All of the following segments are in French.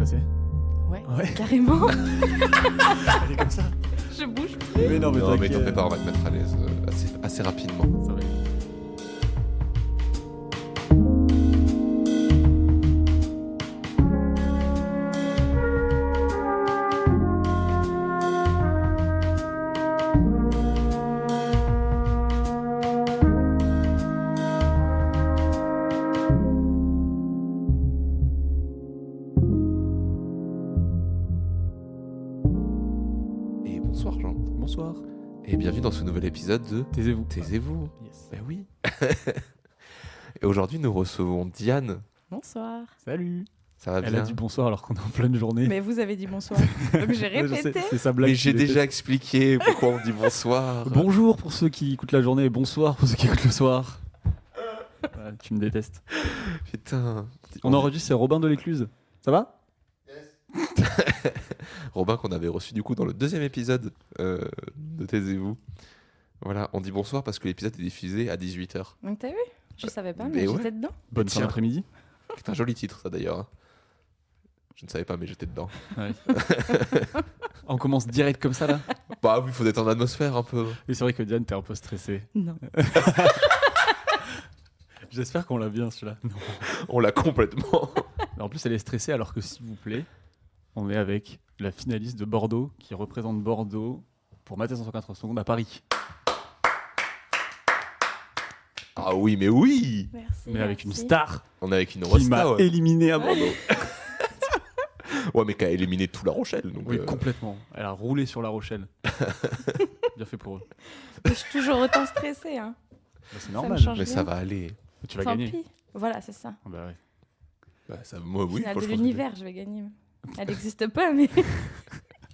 stressé? Ouais, Ouais. carrément. Elle est comme ça. Je bouge plus. Mais non, mais Non, mais t'inquiète. t'en fais pas, on va te mettre à l'aise assez rapidement. Ça va aller. Et bonsoir Jean. Bonsoir. Et bienvenue dans ce nouvel épisode de Taisez-vous. Taisez-vous. Yes. Ben oui. Et aujourd'hui nous recevons Diane. Bonsoir. Salut. Ça va Elle bien? a dit bonsoir alors qu'on est en pleine journée. Mais vous avez dit bonsoir. Donc j'ai Ouais, je sais, répété. c'est sa blague. Mais j'ai qui déjà déteste. expliqué pourquoi on dit bonsoir. Bonjour pour ceux qui écoutent la journée et bonsoir pour ceux qui écoutent le soir. Voilà, tu me détestes. Putain. On enregistre, c'est Robin de l'Écluse. Ça va? Robin qu'on avait reçu du coup dans le deuxième épisode de Taisez-vous. Voilà, on dit bonsoir parce que l'épisode est diffusé à 18h. Donc t'as vu? Je savais pas, Mais mais ouais. j'étais dedans. Bonne fin Tiens. d'après-midi. C'est un joli titre ça d'ailleurs. Hein. Je ne savais pas mais j'étais dedans. Ouais. On commence direct comme ça là. Bah oui, il faut être en atmosphère un peu. Et c'est vrai que Diane, t'es un peu stressée. Non. J'espère qu'on l'a bien celui-là. Non. On l'a complètement. Mais en plus, elle est stressée alors que, s'il vous plaît, on est avec la finaliste de Bordeaux qui représente Bordeaux pour Maths 180 secondes à Paris. Ah oui, mais oui. Merci. Mais avec une merci. star On est avec une qui m'a rosta. Ouais. éliminé à Bordeaux. Ouais, mais qui a éliminé tout La Rochelle. Donc, Oui, complètement. Elle a roulé sur La Rochelle. Bien fait pour eux. Mais je suis toujours autant stressée. Hein. Bah, c'est me normal. change. Mais ça va aller. Tu vas Tant gagner. pis. Voilà, c'est ça. Ah bah ouais. Bah, ça, moi, oui. Finale moi, de je pense que- l'univers, je vais gagner. Elle n'existe pas, mais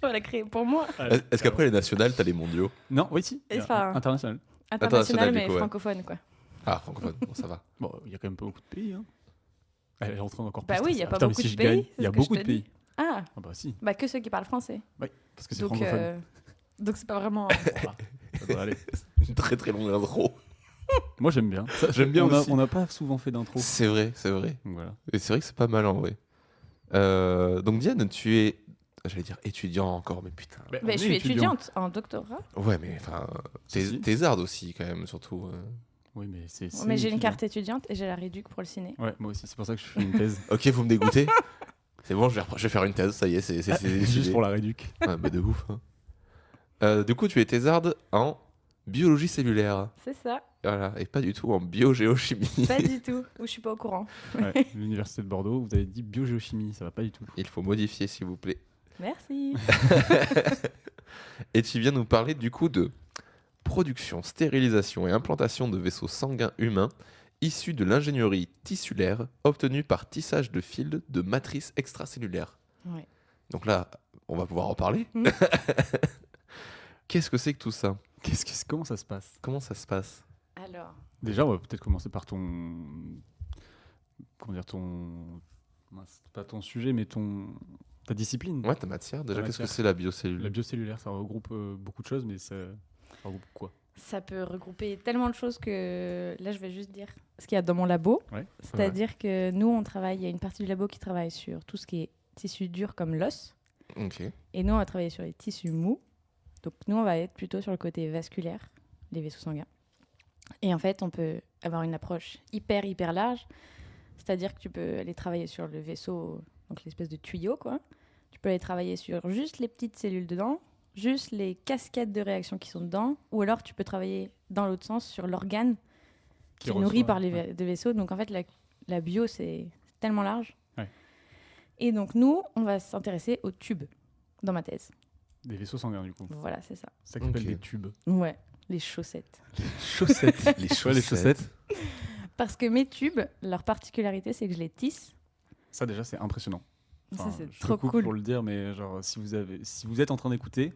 on va la créer pour moi. Est-ce qu'après les nationales, t'as les mondiaux? Non, oui, si. Enfin, International. International, du mais coup, ouais. francophone, quoi. Ah, francophone, bon, ça va. Bon, il y a quand même pas beaucoup de pays. Hein. Elle est en train encore Bah plus oui, il y a stressée. pas Putain, mais beaucoup si de je pays, gagne, c'est il y a ce que beaucoup je de te pays. dis. Ah, Ah bah si. bah que ceux qui parlent français. Parce que c'est Donc, francophone. donc c'est pas vraiment. Voilà. Ça devrait aller. Une très très longue intro. Moi, j'aime bien. J'aime bien aussi. On n'a pas souvent fait d'intro. C'est vrai, c'est vrai. Donc voilà. Et c'est vrai que c'est pas mal en vrai. Donc Diane, tu es, j'allais dire étudiant encore, mais putain. Mais je suis étudiante en doctorat. Ouais, mais enfin, Si. t'es ardes aussi quand même, surtout. Oui, mais c'est. Mais j'ai une étudiant. carte étudiante et j'ai la réduc pour le ciné. Ouais, moi aussi. C'est pour ça que je fais une thèse. Ok, vous me dégoûtez. C'est bon, je vais faire une thèse, ça y est, c'est Juste décidé. pour la réduc. Ouais, bah de ouf. Hein. Du coup, tu es thésarde en biologie cellulaire. C'est ça. Voilà, et pas du tout en biogéochimie. Pas du tout. Ou je suis pas au courant. Ouais, l'université de Bordeaux, vous avez dit biogéochimie, ça va pas du tout. Il faut modifier, s'il vous plaît. Merci. Et tu viens nous parler du coup de production, stérilisation et implantation de vaisseaux sanguins humains issus de l'ingénierie tissulaire obtenue par tissage de fils de matrices extracellulaires. Ouais. Donc là, on va pouvoir en parler. Mm. Qu'est-ce que c'est que tout ça? Comment ça se passe? Comment ça se passe? Alors. Déjà, on va peut-être commencer par ton. Comment dire, ton. Mince, pas ton sujet, mais ta discipline. Ouais, ta matière. Déjà, Ta qu'est-ce que matière. c'est la biocellule? La biocellulaire, ça regroupe beaucoup de choses, mais ça regroupe quoi? Ça peut regrouper tellement de choses que là, je vais juste dire ce qu'il y a dans mon labo. Ouais. C'est-à-dire que nous, on travaille, il y a une partie du labo qui travaille sur tout ce qui est tissu dur comme l'os. Ok. Et nous, on va travailler sur les tissus mous. Donc, nous, on va être plutôt sur le côté vasculaire, les vaisseaux sanguins. Et en fait, on peut avoir une approche hyper, hyper large. C'est-à-dire que tu peux aller travailler sur le vaisseau, donc l'espèce de tuyau, quoi. Tu peux aller travailler sur juste les petites cellules dedans, juste les cascades de réactions qui sont dedans, ou alors tu peux travailler dans l'autre sens sur l'organe qui est nourri reçoit, par les ouais. des vaisseaux. Donc, en fait, la bio, c'est tellement large. Ouais. Et donc, nous, on va s'intéresser aux tubes dans ma thèse. Des vaisseaux sanguins, du coup. Voilà, c'est ça. C'est ça qu'on appelle Ok. des tubes. Ouais, les chaussettes. Chaussettes. Les Ouais, les chaussettes. Parce que mes tubes, leur particularité, c'est que je les tisse. Ça, déjà, c'est impressionnant. Ça, c'est je trop te coupe cool. pour le dire, mais genre, si vous êtes en train d'écouter,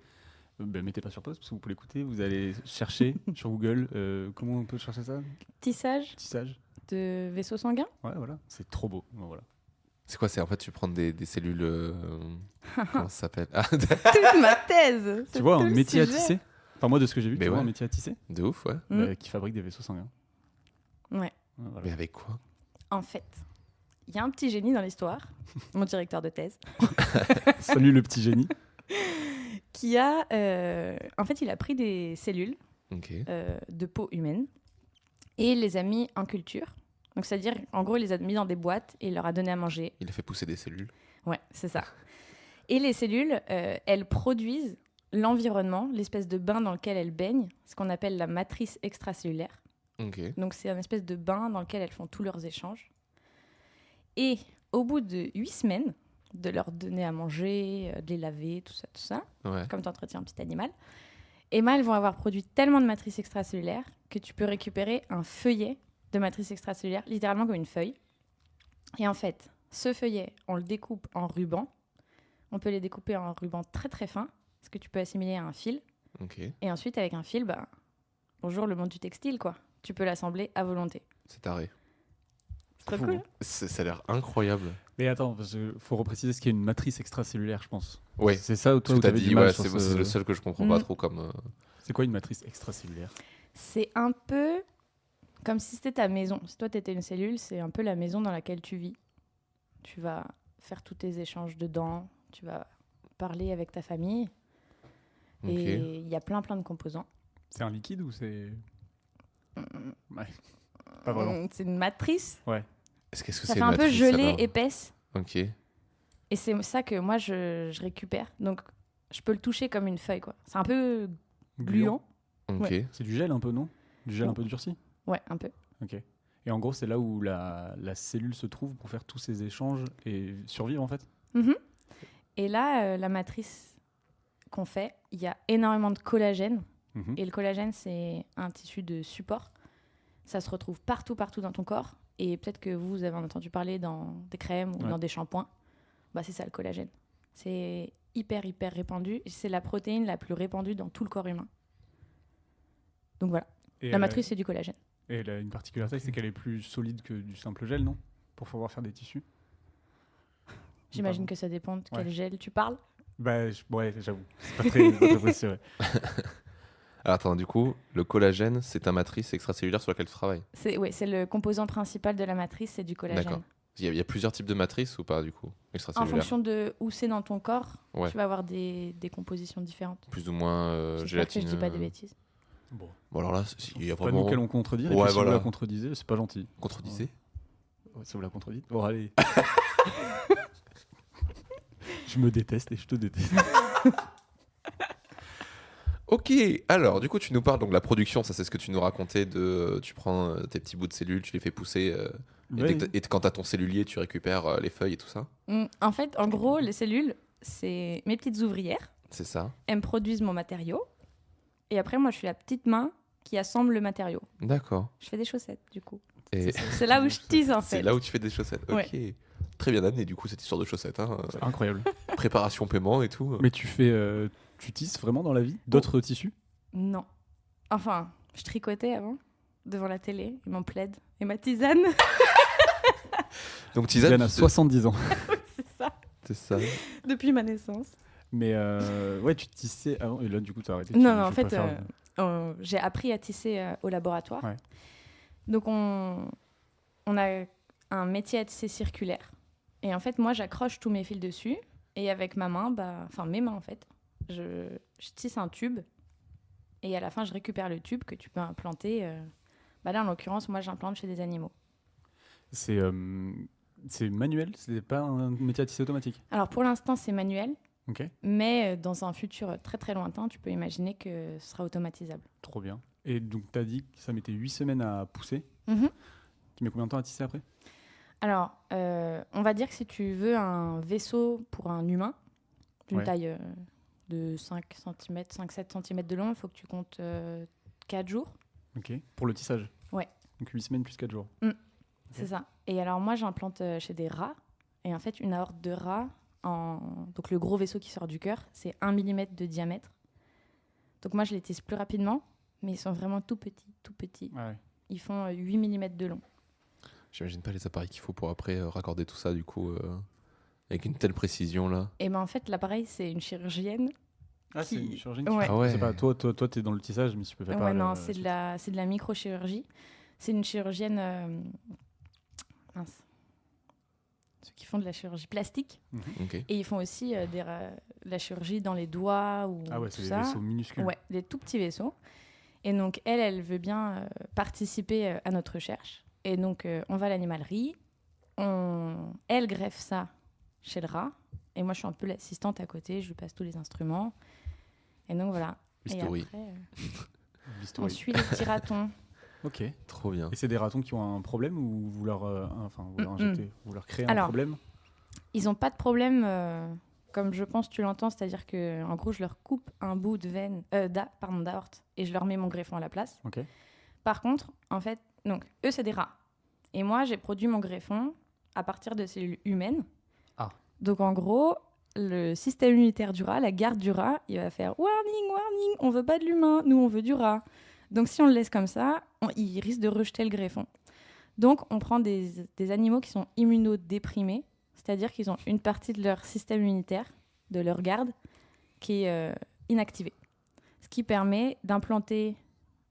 ben, mettez pas sur pause parce que vous pouvez l'écouter. Vous allez chercher sur Google. Comment on peut chercher ça? Tissage Tissage. de vaisseaux sanguins. Ouais, voilà. C'est trop beau. Bon, voilà. C'est quoi? C'est en fait, tu prends des cellules. Comment ça s'appelle? Ah, Toute ma thèse. Tu c'est vois, tout un le métier à sujet. tisser. Enfin, moi, de ce que j'ai vu, Mais tu vois, ouais. un métier à tisser de ouf, ouais. Mm. qui fabrique des vaisseaux sanguins. Ouais. Voilà. Mais avec quoi? En fait, il y a un petit génie dans l'histoire, mon directeur de thèse, Salut le petit génie. qui a... en fait, il a pris des cellules Ok. de peau humaine et les a mis en culture. Donc, c'est-à-dire, en gros, il les a mis dans des boîtes et il leur a donné à manger. Il a fait pousser des cellules. Ouais, c'est ça. Et les cellules, elles produisent l'environnement, l'espèce de bain dans lequel elles baignent, ce qu'on appelle la matrice extracellulaire. Ok. Donc, c'est un espèce de bain dans lequel elles font tous leurs échanges. Et au bout de 8 semaines, de leur donner à manger, de les laver, tout ça, Ouais. comme tu entretiens un petit animal, elles vont avoir produit tellement de matrice extracellulaire que tu peux récupérer un feuillet de matrice extracellulaire, littéralement comme une feuille. Et en fait, ce feuillet, on le découpe en rubans. On peut les découper en rubans très très fins, ce que tu peux assimiler à un fil. Ok. Et ensuite, avec un fil, bonjour le monde du textile, quoi. Tu peux l'assembler à volonté. C'est taré. C'est trop Fou, cool. hein. Ça a l'air incroyable. Mais attends, parce qu'il faut repréciser ce qu'est une matrice extracellulaire, je pense. Ouais. C'est ça, toi, Tout où à t'avais dit, du mal ouais, sur c'est ce- le seul que je comprends pas Mm. trop comme. C'est quoi une matrice extracellulaire? C'est un peu comme si c'était ta maison. Si toi, tu étais une cellule, c'est un peu la maison dans laquelle tu vis. Tu vas faire tous tes échanges dedans, tu vas parler avec ta famille. Ok. Et il y a plein de composants. C'est un liquide ou c'est. Ouais. Pas vraiment. C'est une matrice. Est-ce que Ça c'est fait un une peu matrice, gelée, alors épaisse. Ok. Et c'est ça que moi, je récupère. Donc, je peux le toucher comme une feuille, quoi. C'est un peu gluant. Ok. Ouais. C'est du gel un peu, non? Du gel Oh. un peu durci? Ouais, un peu. Ok. Et en gros, c'est là où la cellule se trouve pour faire tous ces échanges et survivre, en fait? Mhm. Et là, la matrice qu'on fait, il y a énormément de collagène. Mhm. Et le collagène, c'est un tissu de support. Ça se retrouve partout dans ton corps. Et peut-être que vous avez entendu parler dans des crèmes ou Ouais. dans des shampoings. C'est ça, le collagène. C'est hyper répandu. C'est la protéine la plus répandue dans tout le corps humain. Donc voilà, Et la matrice, c'est du collagène. Et elle a une particularité, c'est qu'elle est plus solide que du simple gel, non? Pour pouvoir faire des tissus. J'imagine Pardon. que ça dépend de Ouais. quel gel tu parles. Bah, ouais, j'avoue. C'est pas très précis, ouais. Alors attends, du coup, le collagène, c'est ta matrice extracellulaire sur laquelle tu travailles. C'est le composant principal de la matrice, c'est du collagène. D'accord. Il y a plusieurs types de matrices ou pas, du coup, En extracellulaires? fonction de où c'est dans ton corps, Ouais. tu vas avoir des compositions différentes. Plus ou moins J'espère que gélatine. je dis pas de bêtises. Bon. Bon, alors là, il y a Pas vraiment. nous qu'elle on contredire, et Ouais, puis si voilà. vous la contredisez, c'est pas gentil. Contredisé. Ouais, ça vous la contredit? Bon, allez. Je me déteste et je te déteste. Ok, alors du coup tu nous parles donc de la production, ça c'est ce que tu nous racontais de tu prends tes petits bouts de cellules, tu les fais pousser et, Ouais. et quand tu as ton cellulier tu récupères les feuilles et tout ça. En fait, en gros, les cellules, c'est mes petites ouvrières. C'est ça. Elles me produisent mon matériau. Et après, moi, je suis la petite main qui assemble le matériau. D'accord. Je fais des chaussettes, du coup. Et C'est là où je tease, en fait. c'est là où tu fais des chaussettes. Ok. Très bien amené du coup cette histoire de chaussettes. Hein. C'est incroyable. Préparation paiement et tout. Mais tu tisses vraiment dans la vie d'autres tissus? Non. Enfin, je tricotais avant, devant la télé, et mon plaid, et ma tisane. Donc Diane tisane, a 70 ans. C'est ça, c'est ça. depuis ma naissance. Mais ouais, tu tissais avant, et là du coup tu as arrêté. Non, en fait, j'ai appris à tisser au laboratoire. Ouais. Donc, on a un métier à tisser circulaire. Et en fait, moi, j'accroche tous mes fils dessus. Et avec ma main, mes mains en fait, je tisse un tube. Et à la fin, je récupère le tube que tu peux implanter. Là, en l'occurrence, moi, j'implante chez des animaux. C'est manuel, c'est pas un métier à tisser automatique. Alors, pour l'instant, c'est manuel. Ok, Mais dans un futur très très lointain, tu peux imaginer que ce sera automatisable. trop bien. Et donc tu as dit que ça mettait 8 semaines à pousser. Mhm. Tu mets combien de temps à tisser après? Alors, on va dire que si tu veux un vaisseau pour un humain, d'une Ouais. taille de 5 cm, 5-7 cm de long, il faut que tu comptes 4 jours. Ok, pour le tissage. Ouais. Donc 8 semaines plus 4 jours. C'est ça. Et alors, moi, j'implante chez des rats. Et en fait, une aorte de rat, donc le gros vaisseau qui sort du cœur, c'est 1 mm de diamètre. Donc moi, je les tisse plus rapidement, mais ils sont vraiment tout petits. Ah ouais. Ils font 8 mm de long. J'imagine pas les appareils qu'il faut pour après raccorder tout ça du coup avec une telle précision là. Et en fait, l'appareil, c'est une chirurgienne. Ah, c'est Qui- une chirurgienne Ouais. qui... Ah ouais. C'est pas, toi t'es dans le tissage, mais tu peux faire Ouais, non, c'est de la microchirurgie. C'est une chirurgienne... mince. ceux qui font de la chirurgie plastique. Ok. Et ils font aussi la chirurgie dans les doigts ou Ah ouais, tout c'est des ça. vaisseaux minuscules. Ouais, des tout petits vaisseaux. Et donc, elle veut bien participer à notre recherche. Et donc, on va à l'animalerie. Elle greffe ça chez le rat. Et moi, je suis un peu l'assistante à côté. Je lui passe tous les instruments. Et donc, voilà. Bistouri. Et après, on Bistouri. suit les petits ratons. Ok. Trop bien. Et c'est des ratons qui ont un problème ou vous leur, vous leur injectez, vous leur créez un Alors, problème? Ils n'ont pas de problème, comme je pense tu l'entends. C'est-à-dire qu'en gros, je leur coupe un bout de veine, d'aorte. Et je leur mets mon greffon à la place. Ok. Par contre, en fait, donc, eux, c'est des rats. Et moi, j'ai produit mon greffon à partir de cellules humaines. Ah. Donc, en gros, le système immunitaire du rat, la garde du rat, il va faire « Warning, warning, on veut pas de l'humain, nous, on veut du rat ». Donc, si on le laisse comme ça, il risque de rejeter le greffon. Donc, on prend des animaux qui sont immunodéprimés, c'est-à-dire qu'ils ont une partie de leur système immunitaire, de leur garde, qui est inactivée. Ce qui permet d'implanter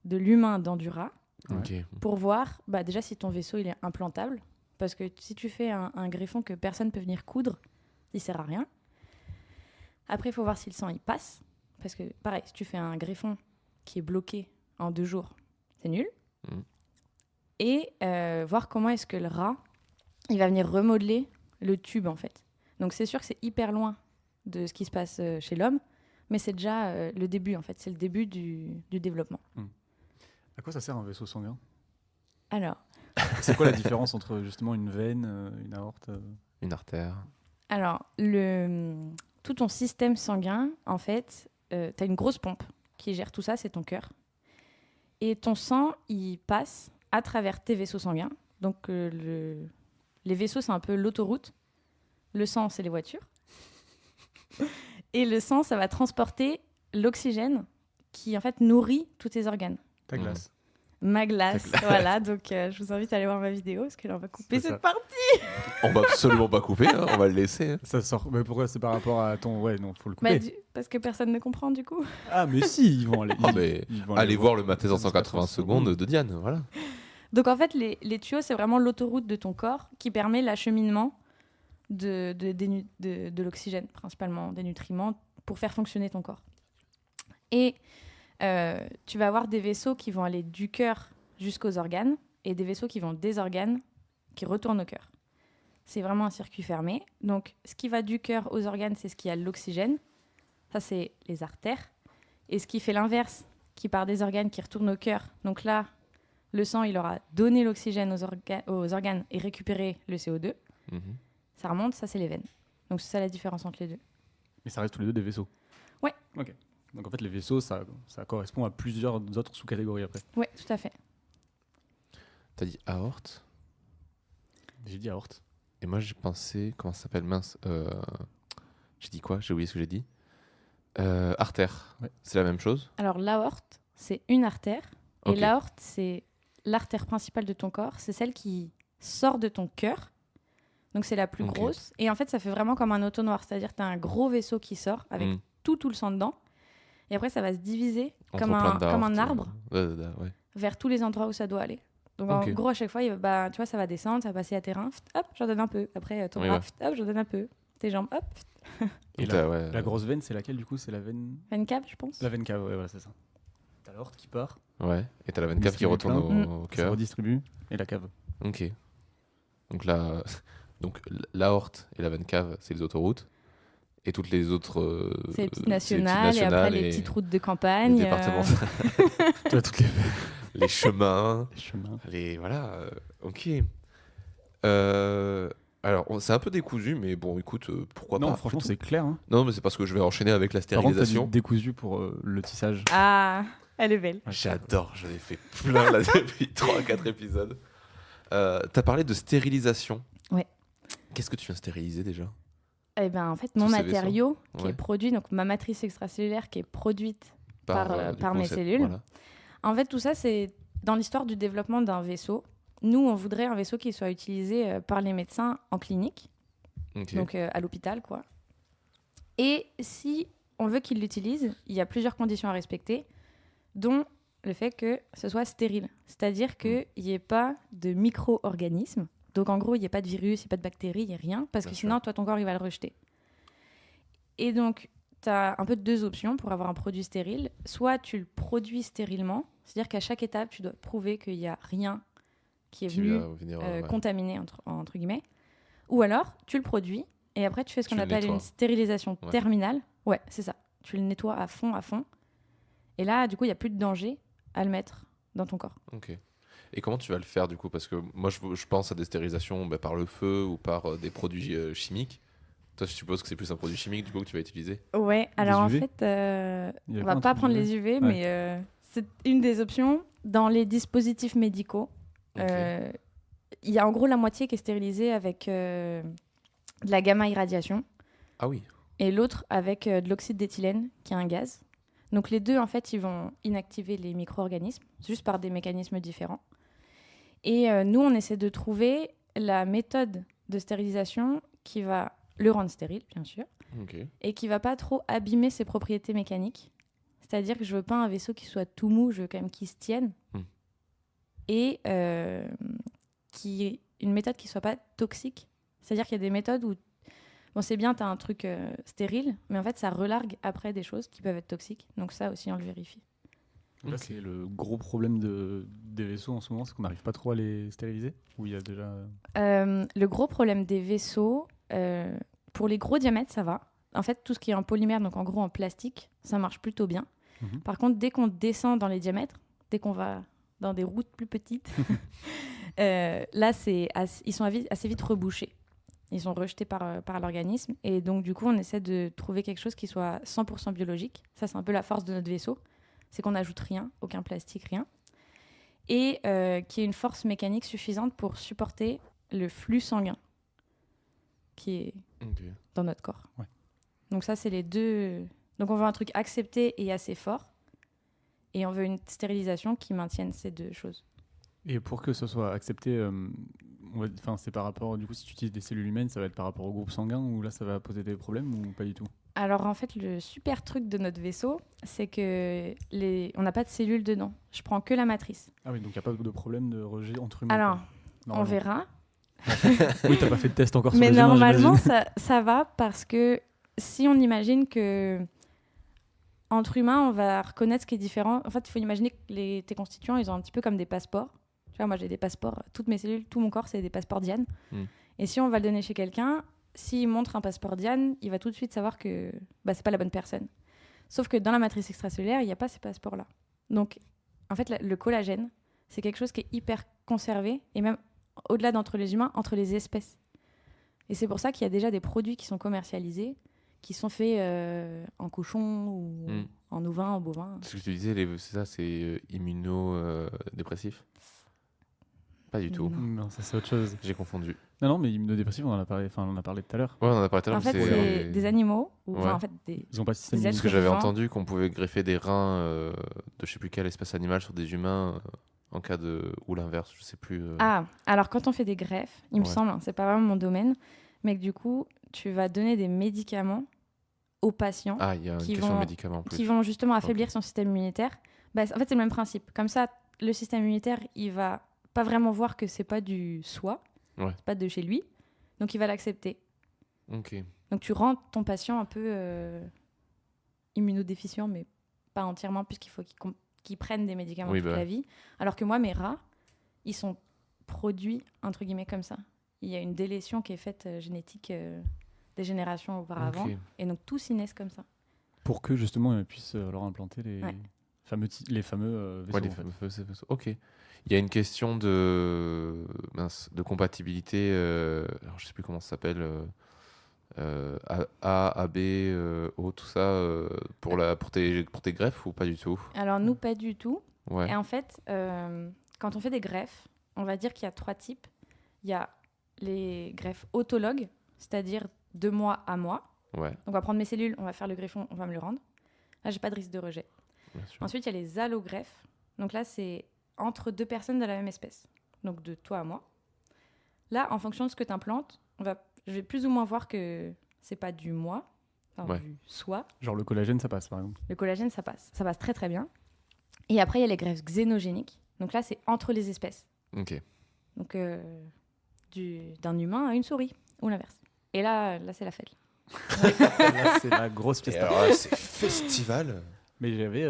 de l'humain dans du rat, Ok. pour voir déjà si ton vaisseau il est implantable. Parce que si tu fais un greffon que personne ne peut venir coudre, il ne sert à rien. Après, il faut voir si le sang il passe. Parce que pareil, si tu fais un greffon qui est bloqué en 2 jours, c'est nul. Mm. Et voir comment est-ce que le rat il va venir remodeler le tube en fait. Donc c'est sûr que c'est hyper loin de ce qui se passe chez l'homme, mais c'est déjà le début en fait. C'est le début du développement. À quoi ça sert un vaisseau sanguin? Alors, C'est quoi la différence entre justement une veine, une aorte Une artère. Alors, tout ton système sanguin, en fait, tu as une grosse pompe qui gère tout ça, c'est ton cœur. Et ton sang, il passe à travers tes vaisseaux sanguins. Donc, les vaisseaux, c'est un peu l'autoroute. Le sang, c'est les voitures. Et le sang, ça va transporter l'oxygène qui, en fait, nourrit tous tes organes. Ta glace. Ma glace, Ta glace. voilà. Donc, je vous invite à aller voir ma vidéo parce que là, on va couper C'est ça. cette partie. On va absolument pas couper, hein, on va le laisser. Hein. Ça sort. Mais pourquoi c'est par rapport à ton. Ouais, non, faut le couper. Parce que personne ne comprend, du coup. Ah, mais si, ils vont aller. Ah, mais ils vont allez voir le matin en Ça se passe 180 en secondes de Diane, voilà. Donc en fait, les tuyaux, c'est vraiment l'autoroute de ton corps qui permet l'acheminement de l'oxygène, principalement, des nutriments, pour faire fonctionner ton corps. Et tu vas avoir des vaisseaux qui vont aller du cœur jusqu'aux organes et des vaisseaux qui vont des organes qui retournent au cœur. C'est vraiment un circuit fermé. Donc ce qui va du cœur aux organes, c'est ce qui a l'oxygène. Ça, c'est les artères. Et ce qui fait l'inverse, qui part des organes, qui retourne au cœur. Donc là, le sang, il aura donné l'oxygène aux organes et récupéré le CO2. Mhm. Ça remonte, ça, c'est les veines. Donc c'est ça la différence entre les deux. Mais ça reste tous les deux des vaisseaux. Ouais. Ok. Donc en fait, les vaisseaux, ça correspond à plusieurs autres sous-catégories après. Oui, tout à fait. T'as dit aorte J'ai dit aorte. et moi j'ai pensé, comment ça s'appelle, mince, j'ai dit quoi? J'ai oublié ce que j'ai dit. Artère, Ouais. c'est la même chose? Alors l'aorte, c'est une artère. Et Ok. l'aorte, c'est l'artère principale de ton corps. C'est celle qui sort de ton cœur. Donc c'est la plus Ok. grosse. Et en fait, ça fait vraiment comme un entonnoir. C'est-à-dire que tu as un gros vaisseau qui sort avec Mm. tout le sang dedans. Et après, ça va se diviser Entre comme plein un d'aortes, arbre ouais. vers tous les endroits où ça doit aller. Donc Ok. en gros, à chaque fois, tu vois, ça va descendre, ça va passer à tes reins. Hop, j'en donne un peu. Après, ton Oui, bras, ouais. hop, j'en donne un peu. Tes jambes, hop. Et Et t'as, ouais, la grosse veine, c'est laquelle du coup? C'est la veine. Veine cave, je pense. La veine cave, ouais, voilà, c'est ça. T'as l'aorte qui part, Ouais, et t'as la veine cave qui Distribue retourne plein. au ça cœur. redistribue, et la cave. Ok. Donc là, donc l'aorte et la veine cave, c'est les autoroutes. Et toutes les autres. C'est les petites c'est nationales, et après les petites routes de campagne. les départements, Tu as toutes les veines. les chemins, Les chemins. les. Voilà. Ok. Alors, c'est un peu décousu, mais bon, écoute, pourquoi Non, pas. franchement, après c'est clair. Hein. tout. Non, mais c'est parce que je vais enchaîner avec la Par contre, t'as dit stérilisation. décousu pour le tissage. Ah, elle est belle. Ouais, J'adore, j'en ai fait plein là depuis 3-4 épisodes. T'as parlé de stérilisation. Ouais. Qu'est-ce que tu viens stériliser déjà? Eh ben, en fait, mon Tous ces matériau qui Ouais. est produit, donc ma matrice extracellulaire qui est produite par du coup, mes cellules. Voilà. En fait, tout ça, c'est dans l'histoire du développement d'un vaisseau. Nous, on voudrait un vaisseau qui soit utilisé par les médecins en clinique, Ok. donc à l'hôpital, quoi. Et si on veut qu'ils l'utilisent, il y a plusieurs conditions à respecter, dont le fait que ce soit stérile. C'est-à-dire qu'il n'y ait pas de micro-organismes, Donc en gros, il n'y a pas de virus, il n'y a pas de bactéries, il n'y a rien, parce Bien que sûr. sinon, toi, ton corps, il va le rejeter. Et donc, tu as un peu deux options pour avoir un produit stérile. Soit tu le produis stérilement, c'est-à-dire qu'à chaque étape, tu dois prouver qu'il n'y a rien qui est Qui venu va venir, contaminé, entre guillemets. Ou alors, tu le produis, et après, tu fais ce Tu qu'on le appelle nettoies. une stérilisation Ouais. terminale. Ouais, c'est ça. Tu le nettoies à fond, à fond. Et là, du coup, il n'y a plus de danger à le mettre dans ton corps. Ok. Et comment tu vas le faire du coup? Parce que moi, je pense à des stérilisations par le feu ou par des produits chimiques. Toi, je suppose que c'est plus un produit chimique du coup que tu vas utiliser. Ouais, alors en UV? fait, Il y avait on pas va un pas truc prendre d'UV? les UV, Ouais. mais c'est une des options. Dans les dispositifs médicaux, Ok. il y a en gros la moitié qui est stérilisée avec de la gamma-irradiation Ah oui. et l'autre avec de l'oxyde d'éthylène, qui est un gaz. Donc les deux, en fait, ils vont inactiver les micro-organismes, juste par des mécanismes différents. Et nous, on essaie de trouver la méthode de stérilisation qui va le rendre stérile, bien sûr, Ok. et qui va pas trop abîmer ses propriétés mécaniques. C'est-à-dire que je veux pas un vaisseau qui soit tout mou, je veux quand même qu'il se tienne. Mm. Et une méthode qui soit pas toxique. C'est-à-dire qu'il y a des méthodes où, bon, c'est bien, tu as un truc stérile, mais en fait, ça relargue après des choses qui peuvent être toxiques. Donc ça aussi, on le vérifie. Donc là, Ok. c'est le gros problème des vaisseaux en ce moment, c'est qu'on n'arrive pas trop à les stériliser. Ou il y a déjà. Le gros problème des vaisseaux, pour les gros diamètres, ça va. En fait, tout ce qui est en polymère, donc en gros en plastique, ça marche plutôt bien. Mhm. Par contre, dès qu'on descend dans les diamètres, dès qu'on va dans des routes plus petites, là, ils sont assez vite rebouchés. Ils sont rejetés par l'organisme. Et donc, du coup, on essaie de trouver quelque chose qui soit 100% biologique. Ça, c'est un peu la force de notre vaisseau. C'est qu'on n'ajoute rien, aucun plastique, rien. Et qui ait une force mécanique suffisante pour supporter le flux sanguin qui est Ok. dans notre corps. Ouais. Donc ça, c'est les deux. Donc on veut un truc accepté et assez fort. Et on veut une stérilisation qui maintienne ces deux choses. Et pour que ce soit accepté, c'est par rapport. Du coup, si tu utilises des cellules humaines, ça va être par rapport au groupe sanguin ou là, ça va poser des problèmes ou pas du tout? Alors en fait, le super truc de notre vaisseau, c'est que on n'a pas de cellules dedans. Je prends que la matrice. Ah oui, donc il n'y a pas de problème de rejet entre humains. Alors, quoi, on normalement. verra. Oui, t'as pas fait de test encore sur Mais les humains, normalement, j'imagine. ça va parce que si on imagine que entre humains, on va reconnaître ce qui est différent. En fait, il faut imaginer que tes constituants, ils ont un petit peu comme des passeports. Tu vois, moi, j'ai des passeports. Toutes mes cellules, tout mon corps, c'est des passeports Diane. Et si on va le donner chez quelqu'un, s'il montre un passeport Diane, il va tout de suite savoir que c'est pas la bonne personne. Sauf que dans la matrice extracellulaire, il n'y a pas ces passeports-là. Donc, en fait, le collagène, c'est quelque chose qui est hyper conservé, et même au-delà d'entre les humains, entre les espèces. Et c'est pour ça qu'il y a déjà des produits qui sont commercialisés, qui sont faits en cochon ou en ovin, en bovin. Ce que tu disais, c'est ça, c'est immunodépressif? Pas du tout. Non. Non, ça c'est autre chose. J'ai confondu. Non, mais immunodépressif, on en a parlé tout à l'heure. Ouais, on en a parlé tout à l'heure. En fait, mais c'est des animaux, ou Ouais. en fait des... Ils ont pas de système Des Parce immunitaire. que j'avais vivant. entendu qu'on pouvait greffer des reins de je sais plus quelle espèce animale sur des humains en cas de... ou l'inverse, je sais plus. Ah, alors quand on fait des greffes, il me Ouais. semble, c'est pas vraiment mon domaine, mais que du coup, tu vas donner des médicaments aux patients Ah, il y a une qui question vont- de médicaments en plus. qui vont justement affaiblir son système immunitaire. En fait, c'est le même principe. Comme ça, le système immunitaire, il va pas vraiment voir que c'est pas du soi, Ouais. c'est pas de chez lui, donc il va l'accepter. Ok. Donc tu rends ton patient un peu immunodéficient, mais pas entièrement, puisqu'il faut qu'il prenne des médicaments Oui, toute bah. la vie. Alors que moi, mes rats, ils sont produits, entre guillemets, comme ça. Il y a une délétion qui est faite génétique des générations auparavant. Ok. Et donc tous ils naissent comme ça. Pour que justement ils puissent leur implanter les Ouais. fameux, vaisseaux. Ouais, les en fait. fameux vaisseaux. Ok. Il y a une question de compatibilité. Alors, je sais plus comment ça s'appelle. A, AB, O, tout ça pour tes greffes ou pas du tout? Alors nous, pas du tout. Ouais. Et en fait, quand on fait des greffes, on va dire qu'il y a 3 types. Il y a les greffes autologues, c'est-à-dire de moi à moi. Ouais, Donc on va prendre mes cellules, on va faire le greffon, on va me le rendre. Là, j'ai pas de risque de rejet. bien sûr. Ensuite, il y a les allogreffes. Donc là, c'est entre 2 personnes de la même espèce. Donc de toi à moi. Là, en fonction de ce que tu implantes, je vais plus ou moins voir que c'est pas du moi, enfin, Ouais. du soi. Genre le collagène, ça passe par exemple. Le collagène, ça passe. Ça passe très très bien. Et après, il y a les greffes xénogéniques. Donc là, c'est entre les espèces. Ok. Donc d'un humain à une souris, ou l'inverse. Et là c'est la fête. Là, c'est la grosse Et fiesta. alors là, c'est festival. Mais j'avais,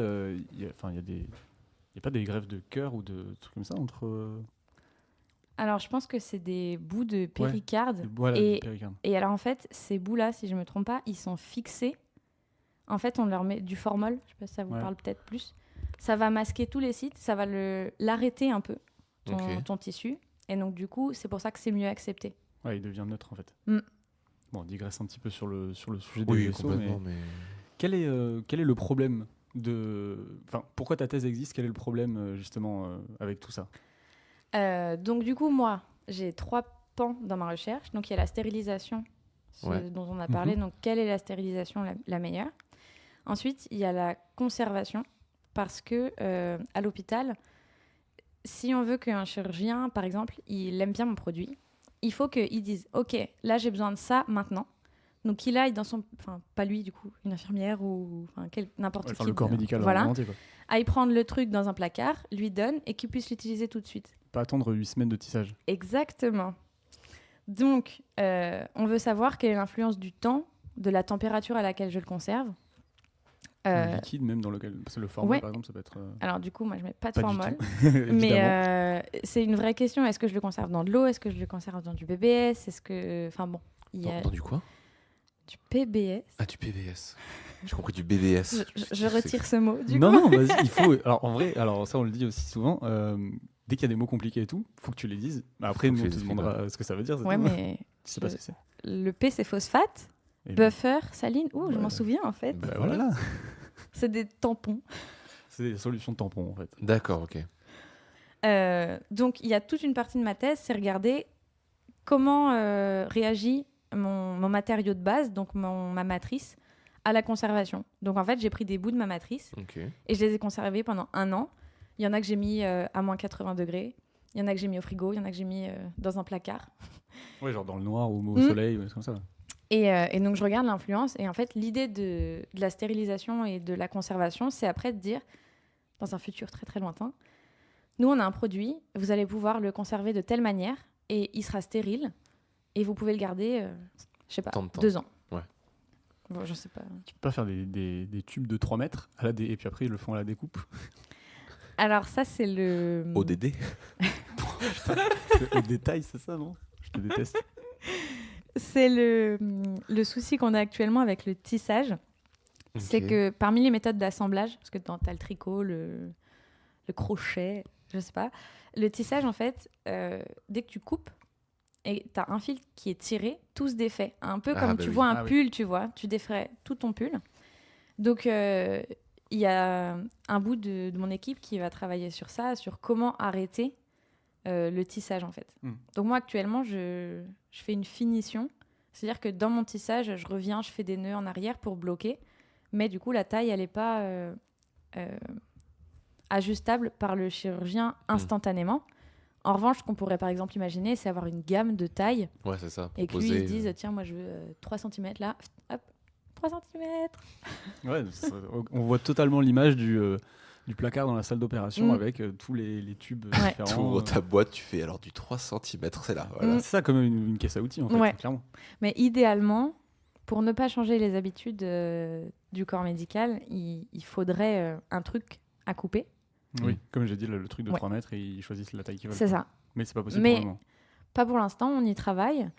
il y a pas des greffes de cœur ou de trucs comme ça entre. Alors, je pense que c'est des bouts de péricarde. Voilà, et, du péricarde. et alors, en fait, ces bouts-là, si je me trompe pas, ils sont fixés. En fait, on leur met du formol. Je sais pas si ça vous parle peut-être plus. Ça va masquer tous les sites. Ça va l'arrêter un peu, ton tissu. Et donc, du coup, c'est pour ça que c'est mieux accepté. Ouais, il devient neutre, en fait. Mm. Bon, on digresse un petit peu sur le sujet des Oui, vaisseaux, complètement. mais quel est le problème pourquoi ta thèse existe? Quel est le problème, justement, avec tout ça? Donc, du coup, moi, j'ai 3 pans dans ma recherche. Donc, il y a la stérilisation, dont on a parlé. Donc, quelle est la stérilisation la meilleure? Ensuite, il y a la conservation, parce que à l'hôpital, si on veut qu'un chirurgien, par exemple, il aime bien mon produit, il faut qu'il dise « Ok, là, j'ai besoin de ça maintenant ». Donc, qu'il aille dans son... Enfin, pas lui, du coup, une infirmière ou n'importe qui. Le corps médical voilà, entier, quoi. aille prendre le truc dans un placard, lui donne et qu'il puisse l'utiliser tout de suite. Pas attendre 8 semaines de tissage. Exactement. Donc, on veut savoir quelle est l'influence du temps, de la température à laquelle je le conserve. Le liquide, même dans lequel. Parce que le formol, par exemple, ça peut être. Alors, du coup, moi, je mets pas de Pas formol. Mais c'est une vraie question. Est-ce que je le conserve dans de l'eau? Est-ce que je le conserve dans du BBS? Est-ce que. Enfin, bon. Dans du quoi? Du PBS. Ah, du PBS. J'ai compris du BBS. Je retire ce mot. Non, vas-y, il faut. Alors, en vrai, ça, on le dit aussi souvent. Dès qu'il y a des mots compliqués et tout, faut que tu les dises. Bah, après, nous, on te demandera ce que ça veut dire. Ouais, mais. Je sais pas ce que c'est. Le P, c'est phosphate. Buffer, saline. Je m'en souviens, en fait. Bah, voilà. C'est des tampons. C'est des solutions de tampons, en fait. D'accord, ok. Donc, il y a toute une partie de ma thèse, c'est regarder comment réagit mon matériau de base, donc ma matrice, à la conservation. Donc, en fait, j'ai pris des bouts de ma matrice et je les ai conservés pendant 1 an. Il y en a que j'ai mis à moins 80 degrés. Il y en a que j'ai mis au frigo. Il y en a que j'ai mis dans un placard. Ouais, genre dans le noir ou au soleil, ou comme ça. Et donc, je regarde l'influence. Et en fait, l'idée de la stérilisation et de la conservation, c'est après de dire, dans un futur très, très lointain, nous, on a un produit, vous allez pouvoir le conserver de telle manière et il sera stérile et vous pouvez le garder, je sais pas, 2 ans. Ouais. Bon, je sais pas. Tu peux pas faire des tubes de 3 mètres et puis après, ils le font à la découpe. Alors, ça, c'est le. ODD. Au détail, c'est ça, non? Je te déteste. C'est le souci qu'on a actuellement avec le tissage. Okay. C'est que parmi les méthodes d'assemblage, parce que tu as le tricot, le crochet, je sais pas, le tissage, en fait, dès que tu coupes et tu as un fil qui est tiré, tout se défait. Un peu comme tu vois un pull, tu vois, tu défrais tout ton pull. Donc, il y a un bout de mon équipe qui va travailler sur ça, sur comment arrêter le tissage, en fait. Donc, moi, actuellement, je fais une finition. C'est-à-dire que dans mon tissage, je reviens, je fais des nœuds en arrière pour bloquer. Mais du coup, la taille, elle n'est pas ajustable par le chirurgien instantanément. En revanche, ce qu'on pourrait par exemple imaginer, c'est avoir une gamme de tailles. Ouais, c'est ça. Et que lui, il se dise, tiens, moi, je veux 3 cm là. Hop, 3 cm. Ouais, on voit totalement l'image du placard dans la salle d'opération avec tous les tubes différents. Tu ouvres ta boîte, tu fais alors du 3 cm, c'est là. Voilà. C'est ça, comme une caisse à outils, en fait, clairement. Mais idéalement, pour ne pas changer les habitudes du corps médical, il faudrait un truc à couper. Oui, comme j'ai dit, le truc de 3 mètres, et ils choisissent la taille qu'ils veulent. C'est ça. Mais c'est pas possible pour le moment. Pas pour l'instant, on y travaille.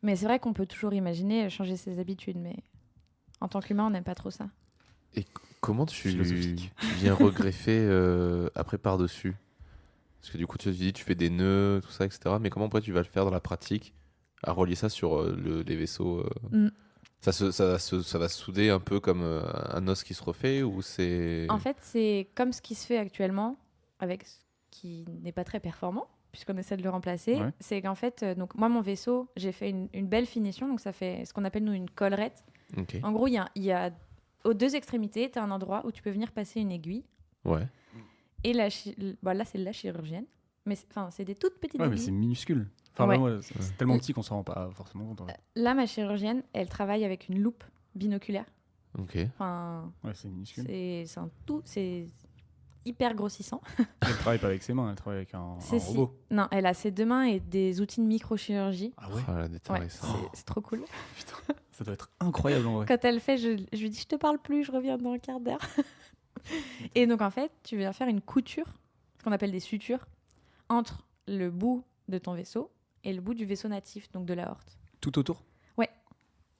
Mais c'est vrai qu'on peut toujours imaginer changer ses habitudes. Mais en tant qu'humain, on n'aime pas trop ça. Et comment tu viens regreffer après par-dessus? Parce que du coup, tu dis, tu fais des nœuds, tout ça, etc. Mais comment après tu vas le faire dans la pratique à relier ça sur les vaisseaux Ça va se souder un peu comme un os qui se refait ou c'est... En fait, c'est comme ce qui se fait actuellement avec ce qui n'est pas très performant puisqu'on essaie de le remplacer. Ouais. C'est qu'en fait, donc moi, mon vaisseau, j'ai fait une belle finition. Donc, ça fait ce qu'on appelle, nous, une collerette. Okay. En gros, il y a aux 2 extrémités, tu as un endroit où tu peux venir passer une aiguille. Ouais. Et là, c'est la chirurgienne. Mais c'est des toutes petites aiguilles. Mais c'est minuscule. Enfin, c'est tellement petit qu'on s'en rend pas forcément compte. Là, ma chirurgienne, elle travaille avec une loupe binoculaire. Ok. Enfin, c'est minuscule. C'est un tout. hyper grossissant. Elle travaille pas avec ses mains, elle travaille avec un robot. Non, elle a ses 2 mains et des outils de microchirurgie. Ah ouais. Oh, la détail, Ouais, ça. c'est trop cool. Putain, ça doit être incroyable en vrai. Quand elle fait, je lui dis, je te parle plus, je reviens dans un quart d'heure. Et donc, en fait, tu viens faire une couture, ce qu'on appelle des sutures, entre le bout de ton vaisseau et le bout du vaisseau natif, donc de l'aorte. Tout autour.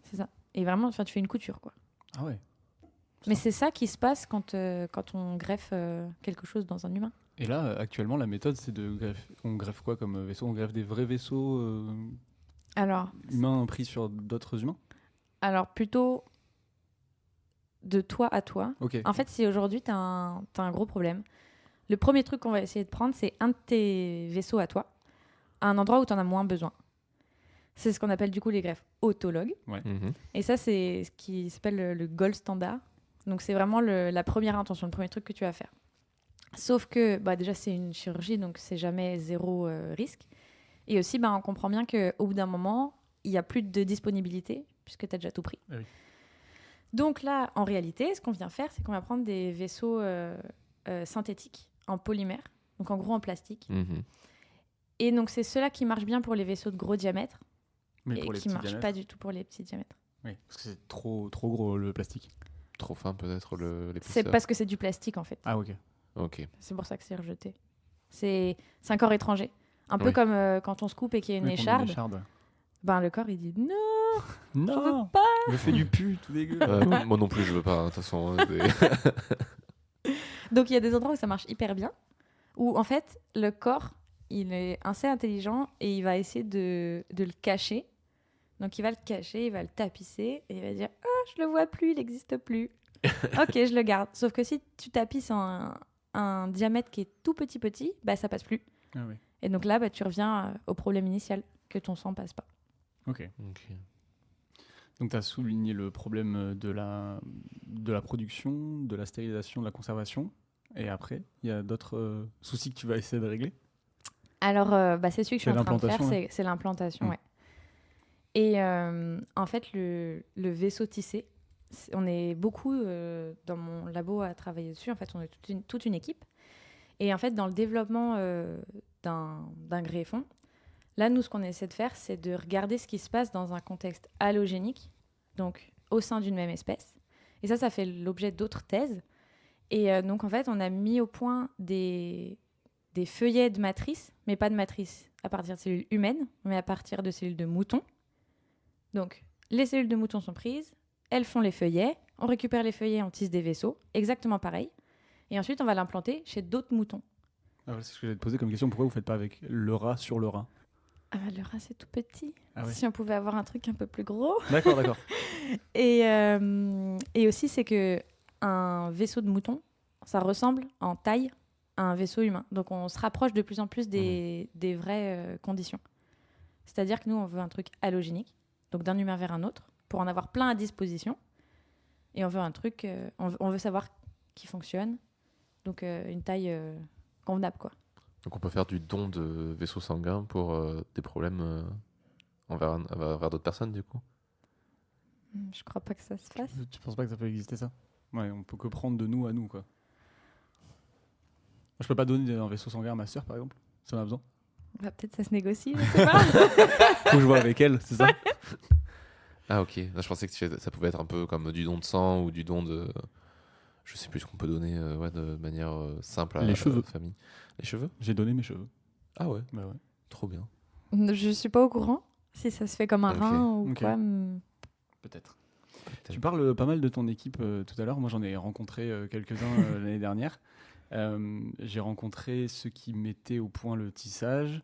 C'est ça. Et vraiment, tu fais une couture, quoi. Ah ouais. Mais c'est ça qui se passe quand on greffe quelque chose dans un humain. Et là, actuellement, la méthode, c'est de greffer. On greffe quoi comme vaisseau? On greffe des vrais vaisseaux Alors humains pris sur d'autres humains? plutôt de toi à toi. Ok. En fait, si aujourd'hui, tu as un gros problème, le premier truc qu'on va essayer de prendre, c'est un de tes vaisseaux à toi, à un endroit où tu en as moins besoin. C'est ce qu'on appelle du coup les greffes autologues. Mhm. Et ça, c'est ce qui s'appelle le gold standard. Donc, c'est vraiment la première intention, le premier truc que tu vas faire. Sauf que, déjà, c'est une chirurgie, donc c'est jamais zéro risque. Et aussi, on comprend bien qu'au bout d'un moment, il n'y a plus de disponibilité, puisque tu as déjà tout pris. Ah oui. Donc là, en réalité, ce qu'on vient faire, c'est qu'on va prendre des vaisseaux synthétiques en polymère, donc en gros en plastique. Mhm. Et donc, c'est ceux-là qui marchent bien pour les vaisseaux de gros diamètre Mais et pour les qui ne petits marchent diamètres. pas du tout pour les petits diamètres. Oui, parce que c'est trop gros le plastique. Trop fin peut-être C'est l'épaisseur. parce que c'est du plastique, en fait. Ah ok. Ok. C'est pour ça que c'est rejeté. C'est un corps étranger. Un peu Oui. comme quand on se coupe et qu'il y a une Oui, qu'on met écharde. l'écharde. Le corps, il dit non, Non, je veux pas. je fais du pu, tout dégueu. Moi non plus, je veux pas. De toute façon, Donc, il y a des endroits où ça marche hyper bien, où en fait, le corps, il est assez intelligent et il va essayer de le cacher. Donc, il va le cacher, il va le tapisser et il va dire « Ah, je le vois plus, il n'existe plus. » Ok, je le garde. Sauf que si tu tapisses un diamètre qui est tout petit, ça passe plus. Ah oui. Et donc là, tu reviens au problème initial, que ton sang passe pas. Ok. Ok. Donc tu as souligné le problème de la production, de la stérilisation, de la conservation. Et après, il y a d'autres soucis que tu vas essayer de régler. Alors, c'est celui que je suis en train de faire, l'implantation, c'est l'implantation, Mm. ouais. Et en fait, le vaisseau tissé, on est beaucoup dans mon labo à travailler dessus. En fait, on est toute une équipe. Et en fait, dans le développement d'un greffon, là, nous, ce qu'on essaie de faire, c'est de regarder ce qui se passe dans un contexte allogénique, donc au sein d'une même espèce. Et ça fait l'objet d'autres thèses. Et donc, en fait, on a mis au point des feuillets de matrices, mais pas de matrices à partir de cellules humaines, mais à partir de cellules de moutons. Donc, les cellules de moutons sont prises, elles font les feuillets, on récupère les feuillets, on tisse des vaisseaux, exactement pareil. Et ensuite, on va l'implanter chez d'autres moutons. Ah, voilà, c'est ce que j'allais te poser comme question. Pourquoi vous ne faites pas avec le rat sur le rat? Le rat, c'est tout petit. Ah ouais. Si on pouvait avoir un truc un peu plus gros. D'accord. Et aussi, c'est que un vaisseau de mouton, ça ressemble en taille à un vaisseau humain. Donc, on se rapproche de plus en plus des vraies conditions. C'est-à-dire que nous, on veut un truc allogénique, donc d'un humain vers un autre, pour en avoir plein à disposition. Et on veut un truc, on veut savoir qui fonctionne. Donc, une taille convenable, quoi. Donc on peut faire du don de vaisseaux sanguins pour des problèmes envers d'autres personnes du coup. Je crois pas que ça se fasse. Tu penses pas que ça peut exister ça? Ouais, on peut que prendre de nous à nous, quoi. Moi, je peux pas donner un vaisseau sanguin à ma sœur, par exemple. Ça en a besoin. Peut-être ça se négocie, je sais pas. Faut que je vois avec elle, c'est ça? Ah ok, là, je pensais que ça pouvait être un peu comme du don de sang ou du don de... Je sais plus ce qu'on peut donner de manière simple à Les cheveux. la famille. Les cheveux? J'ai donné mes cheveux. Ah ouais, Bah ouais. trop bien. Je suis pas au courant si ça se fait comme un Ok. rein ou Ok. quoi. Peut-être. Tu parles pas mal de ton équipe tout à l'heure. Moi, j'en ai rencontré quelques-uns l'année dernière. J'ai rencontré ceux qui mettaient au point le tissage.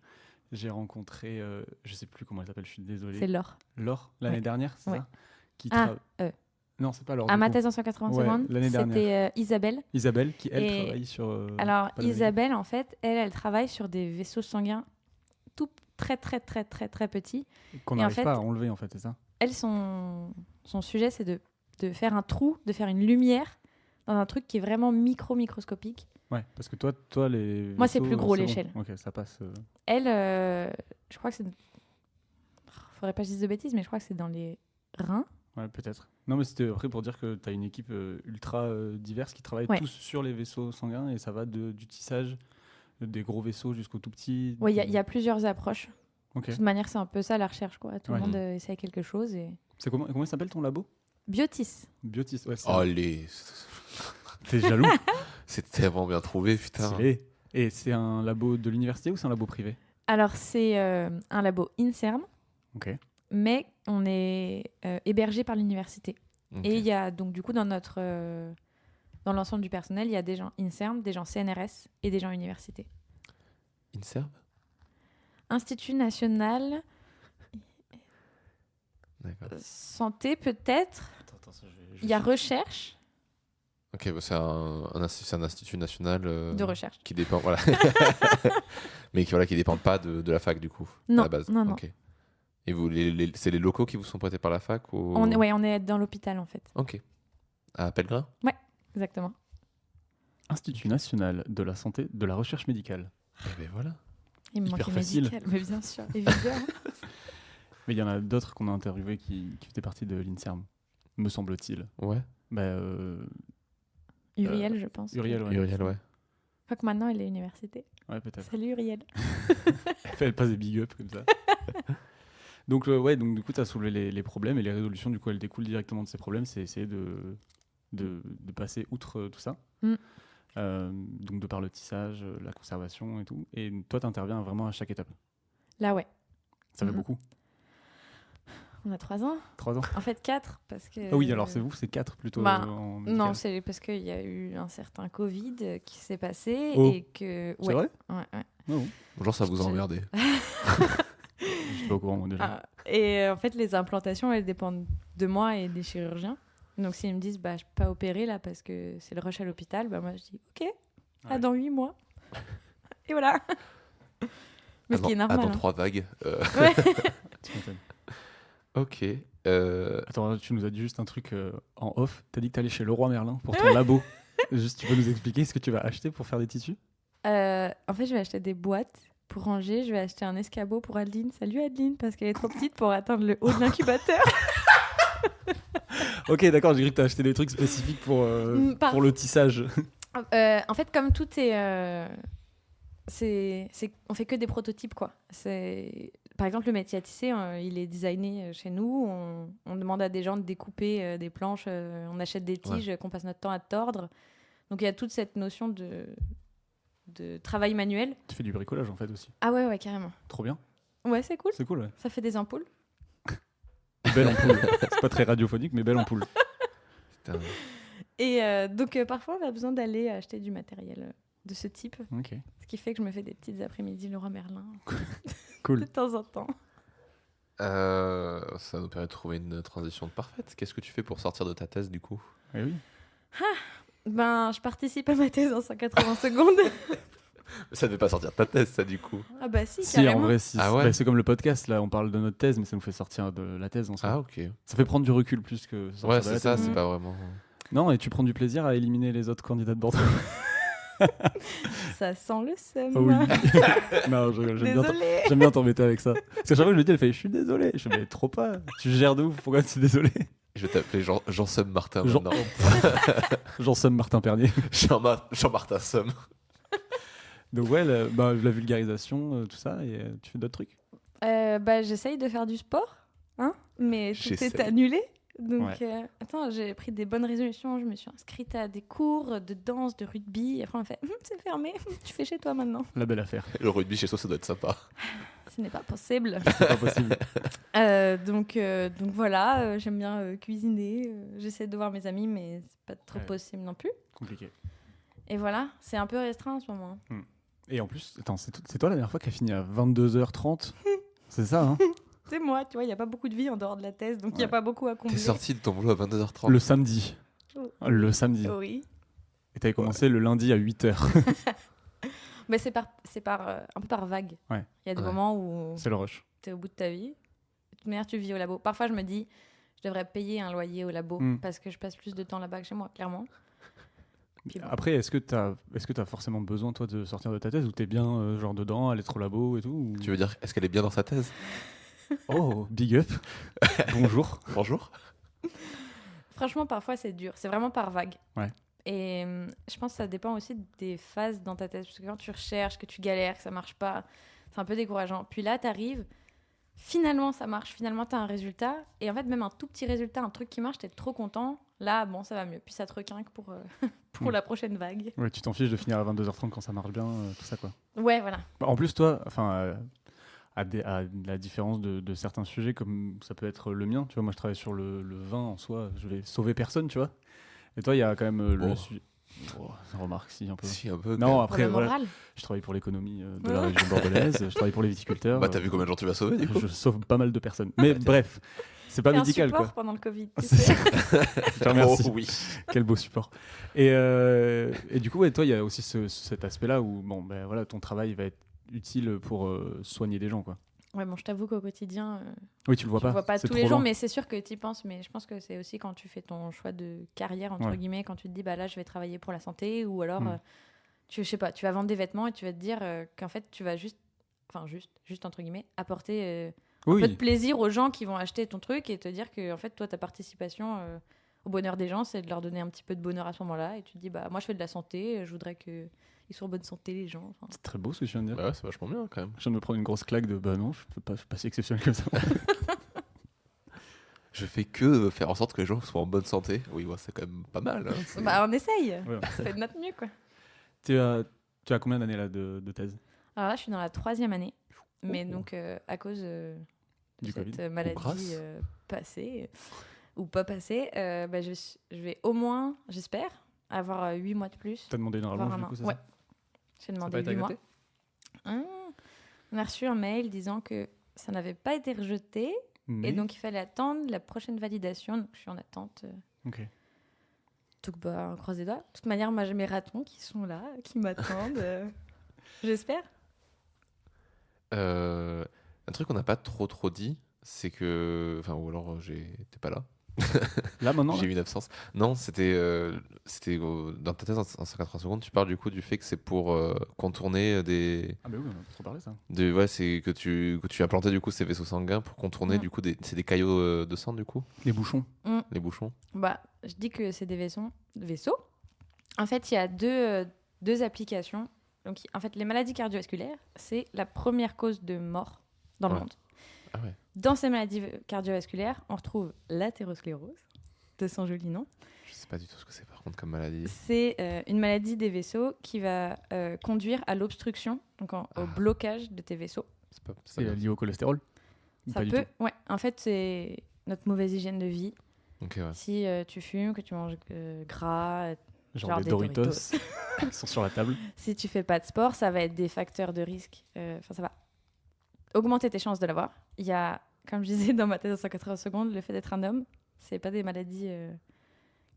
J'ai rencontré, je sais plus comment elle s'appelle, je suis désolé. C'est l'or. Laure, l'année Ouais. dernière, c'est Ouais. ça qui Ah, Non, c'est pas Laure. À du ma coup. thèse en 180 Ouais, secondes, l'année c'était Isabelle. Isabelle, qui elle Et travaille sur. Alors, pas le Isabelle, en fait, elle travaille sur des vaisseaux sanguins tout très, très, très, très, très petits. qu'on et en n'arrive fait- pas à enlever, en fait, c'est ça? Elle, son sujet, c'est de faire un trou, de faire une lumière dans un truc qui est vraiment microscopique. Ouais, parce que toi les. Moi, c'est vaisseaux, plus gros, bon. l'échelle. Ok, ça passe. Elle, je crois que c'est... Faudrait pas que je dise de bêtises, mais je crois que c'est dans les reins. Ouais, peut-être. Non, mais c'était après pour dire que tu as une équipe ultra diverse qui travaille Ouais. tous sur les vaisseaux sanguins et ça va du tissage des gros vaisseaux jusqu'au tout petit. Oui, il y a plusieurs approches. Ok. De toute manière, c'est un peu ça la recherche, quoi. Tout le Ouais. monde essaye quelque chose. Et... C'est comment il s'appelle ton labo? Biotis. Biotis. Ouais, c'est Allez, T'es jaloux. c'est tellement bien trouvé, putain. Stylé. Et c'est un labo de l'université ou c'est un labo privé? Alors, c'est un labo INSERM, Ok. mais on est hébergé par l'université. Ok. Et il y a donc, du coup, dans l'ensemble du personnel, il y a des gens INSERM, des gens CNRS et des gens université. INSERM? Institut national D'accord. santé, peut-être. Attends, ça, Il y a recherche Ok, bah, c'est un institut national de recherche. qui dépend, voilà. Mais qui dépend pas de la fac, du coup, Non, à la base. non, non. Ok. Et vous, c'est les locaux qui vous sont prêtés par la fac ou... On est dans l'hôpital, en fait. Ok. À Pellegrin? Exactement. Institut national de la santé, de la recherche médicale. Eh ben voilà. Il me Hyper manquait facile. médical, mais bien sûr, évidemment. Mais il y en a d'autres qu'on a interviewés qui faisaient partie de l'INSERM, me semble-t-il. Ouais. Bah, Uriel, je pense. Uriel, ouais. Uriel, ouais. Je crois que maintenant, elle est université. Ouais, peut-être. Salut, Uriel. Elle passe des big up comme ça. Donc, ouais, donc du coup, tu as soulevé les problèmes et les résolutions, du coup, elles découlent directement de ces problèmes. C'est essayer de passer outre tout ça. Mm. Donc, de par le tissage, la conservation et tout. Et toi, tu interviens vraiment à chaque étape. Là, ouais. Ça fait Mhm. beaucoup. On a 3 ans. 3 ans. En fait, 4, parce que... Ah oui, alors c'est 4 plutôt. Bah, En médical. Non, c'est parce qu'il y a eu un certain Covid qui s'est passé Oh. et que... C'est vrai? Ouais, ouais. Non, Genre, ça vous a Je- emmerdé. je suis pas au courant, moi, déjà. Ah, et en fait, les implantations, elles dépendent de moi et des chirurgiens. Donc, s'ils me disent, bah, je peux pas opérer là parce que c'est le rush à l'hôpital, bah, moi, je dis, OK, à Ouais. dans 8 mois. Et voilà. Mais ce qui est normal. Avant hein. 3 vagues. Ouais. Tu m'étonnes. Ok. Attends, tu nous as dit juste un truc en off. T'as dit que t'allais chez Leroy Merlin pour ton labo. Juste, tu peux nous expliquer ce que tu vas acheter pour faire des tissus? En fait, je vais acheter des boîtes pour ranger. Je vais acheter un escabeau pour Adeline. Salut Adeline, parce qu'elle est trop petite pour atteindre le haut de l'incubateur. Ok, d'accord, j'ai cru que t'as acheté des trucs spécifiques pour Pardon. le tissage. En fait, comme tout est... on fait que des prototypes, quoi. Par exemple, le métier à tisser, il est designé chez nous. On demande à des gens de découper des planches. On achète des tiges qu'on passe notre temps à tordre. Donc, il y a toute cette notion de travail manuel. Tu fais du bricolage en fait aussi. Ah ouais, carrément. Trop bien. Ouais, c'est cool. C'est cool, ouais. Ça fait des ampoules. Belle ampoule. C'est pas très radiophonique, mais belle ampoule. Putain. Et donc, parfois, on a besoin d'aller acheter du matériel de ce type. Ok. Ce qui fait que je me fais des petites après-midi Leroy Merlin Cool. de temps en temps. Ça nous permet de trouver une transition parfaite. Qu'est-ce que tu fais pour sortir de ta thèse, du coup? Eh oui. Ben, je participe à ma thèse en 180 secondes. Ça ne devait pas sortir de ta thèse, ça, du coup. Ah bah si, Si, carrément. en vrai, si. Ah ouais. Bah, c'est comme le podcast, là, on parle de notre thèse, mais ça nous fait sortir de la thèse en soi. Ah, ok. Ça fait prendre du recul plus que sortir Ouais, de la c'est ça, thèse. c'est pas vraiment... Non, et tu prends du plaisir à éliminer les autres candidats de Bordeaux. Ça sent le seum. Ah oui. Non, j'aime bien Désolée. j'aime bien t'embêter avec ça. Parce qu'à chaque fois que je le dis, elle fait je suis désolé. Je fais mais trop pas. Tu gères de ouf, pourquoi tu es désolé? Je vais t'appeler Jean-Somme Martin Jean- maintenant. J'en somme Martin Pernier. Jean-Martin Somme. Donc ouais, la vulgarisation, tout ça, et tu fais d'autres trucs. Bah, j'essaye de faire du sport, hein, mais tout J'essaye. est annulé. Donc, Ouais. attends, j'ai pris des bonnes résolutions. Je me suis inscrite à des cours de danse, de rugby. Et après, on m'a fait c'est fermé, tu fais chez toi maintenant. La belle affaire. Le rugby chez toi, ça doit être sympa. Ce n'est pas possible. C'est pas possible. Donc voilà, j'aime bien cuisiner. J'essaie de voir mes amis, mais c'est pas trop Ouais. possible non plus. Compliqué. Et voilà, c'est un peu restreint en ce moment. Et en plus, attends, c'est toi la dernière fois qui a fini à 22h30? C'est ça, hein? C'est moi, tu vois, il n'y a pas beaucoup de vie en dehors de la thèse, donc il n'y a Ouais. pas beaucoup à combler. T'es sorti de ton boulot à 22h30. Le samedi. Oh. Le samedi. Oui. Et t'avais commencé le lundi à 8h. Mais c'est un peu par vague. Ouais. Il y a des Ouais. moments où C'est le rush. tu es au bout de ta vie. De toute manière, tu vis au labo. Parfois, je me dis, je devrais payer un loyer au labo Mm. parce que je passe plus de temps là-bas que chez moi, clairement. Puis bon. Après, est-ce que t'as forcément besoin, toi, de sortir de ta thèse ou t'es bien, genre, dedans, aller au labo et tout ou- Tu veux dire, est-ce qu'elle est bien dans sa thèse? Oh, big up. Bonjour. Bonjour. Franchement, parfois, c'est dur. C'est vraiment par vague. Ouais. Et je pense que ça dépend aussi des phases dans ta tête. Parce que quand tu recherches, que tu galères, que ça marche pas, c'est un peu décourageant. Puis là, t'arrives, finalement, ça marche. Finalement, t'as un résultat. Et en fait, même un tout petit résultat, un truc qui marche, t'es trop content. Là, bon, ça va mieux. Puis ça te requinque pour la prochaine vague. Ouais, tu t'en fiches de finir à 22h30 quand ça marche bien, tout ça, quoi. Ouais, voilà. En plus, toi, à la différence de certains sujets, comme ça peut être le mien, tu vois, moi je travaille sur le vin en soi, je vais sauver personne, tu vois. Et toi, il y a quand même le sujet. Oh, remarque, si, un peu. Si, un peu. Non, Pour après, le voilà, moral. je travaille pour l'économie de la région bordelaise, je travaille pour les viticulteurs. Bah, t'as vu combien de gens tu vas sauver, du coup? Je sauve pas mal de personnes. Mais bref, c'est pas T'es médical, un support quoi. pendant le Covid. Tu C'est sais. ça. Je te remercie. Oh, oui. Quel beau support. Et du coup, ouais, toi, il y a aussi cet aspect-là où bon, ben, voilà, ton travail va être utile pour soigner des gens, quoi. Ouais, bon, je t'avoue qu'au quotidien, Oui, tu le vois je le vois pas c'est tous trop les jours, loin. mais c'est sûr que tu y penses. Mais je pense que c'est aussi quand tu fais ton choix de carrière, entre Ouais. guillemets, quand tu te dis, bah là, je vais travailler pour la santé, ou alors, Mm. je sais pas, tu vas vendre des vêtements et tu vas te dire qu'en fait, tu vas juste entre guillemets, apporter un peu de Oui, plaisir aux gens qui vont acheter ton truc et te dire que, en fait, toi, ta participation au bonheur des gens, c'est de leur donner un petit peu de bonheur à ce moment-là. Et tu te dis, bah moi, je fais de la santé, je voudrais qu'ils soient en bonne santé, les gens. Enfin, c'est très beau ce que tu viens de dire. Bah ouais, c'est vachement bien, quand même. Je viens de me prendre une grosse claque de bah non, je suis pas si exceptionnel que ça. Je fais que faire en sorte que les gens soient en bonne santé. Oui, ouais, c'est quand même pas mal. Hein. bah, on essaye. Ouais, On fait de notre mieux, quoi. tu as combien d'années là de thèse Alors là, je suis dans la 3e année, mais Oh. donc à cause de Du cette Covid. maladie grâce. passée ou pas passée, bah, je vais au moins, j'espère, avoir 8 mois de plus. T'as demandé une voire rallonge un du an. coup, c'est Ouais, ça j'ai Ça a demandé pas été 8 mois. agréé Ah, on a reçu un mail disant que ça n'avait pas été rejeté Mais... et donc il fallait attendre la prochaine validation. Donc je suis en attente. Ok. Donc bah, on croise les doigts. De toute manière, moi j'ai mes ratons qui sont là, qui m'attendent. J'espère. Un truc qu'on n'a pas trop dit, c'est que. Enfin, ou alors t'es pas là. Là maintenant, J'ai là eu une absence. Non, c'était dans ta thèse en 180 secondes, tu parles du coup du fait que c'est pour contourner des. Ah bah oui, on a trop parlé ça. Ouais, c'est que tu as planté du coup ces vaisseaux sanguins pour contourner Mm. du coup c'est des caillots de sang du coup, Les bouchons. les bouchons. Bah, je dis que c'est des vaisseaux. En fait, il y a deux applications. Donc, en fait, les maladies cardiovasculaires, c'est la première cause de mort dans le Ouais. monde. Ah ouais. Dans ces maladies cardiovasculaires, on retrouve l'athérosclérose, de son joli nom. Je sais pas du tout ce que c'est par contre comme maladie. C'est une maladie des vaisseaux qui va conduire à l'obstruction, donc au blocage de tes vaisseaux. C'est C'est pas lié au cholestérol Ou Ça pas du peut, tout ouais. En fait, c'est notre mauvaise hygiène de vie. Ok, ouais. Si tu fumes, que tu manges gras, Genre genre des des Doritos, Doritos. qui sont sur la table. si tu fais pas de sport, ça va être des facteurs de risque. Enfin, ça va augmenter tes chances de l'avoir. Il y a, comme je disais dans ma thèse en 180 secondes, le fait d'être un homme, c'est pas des maladies.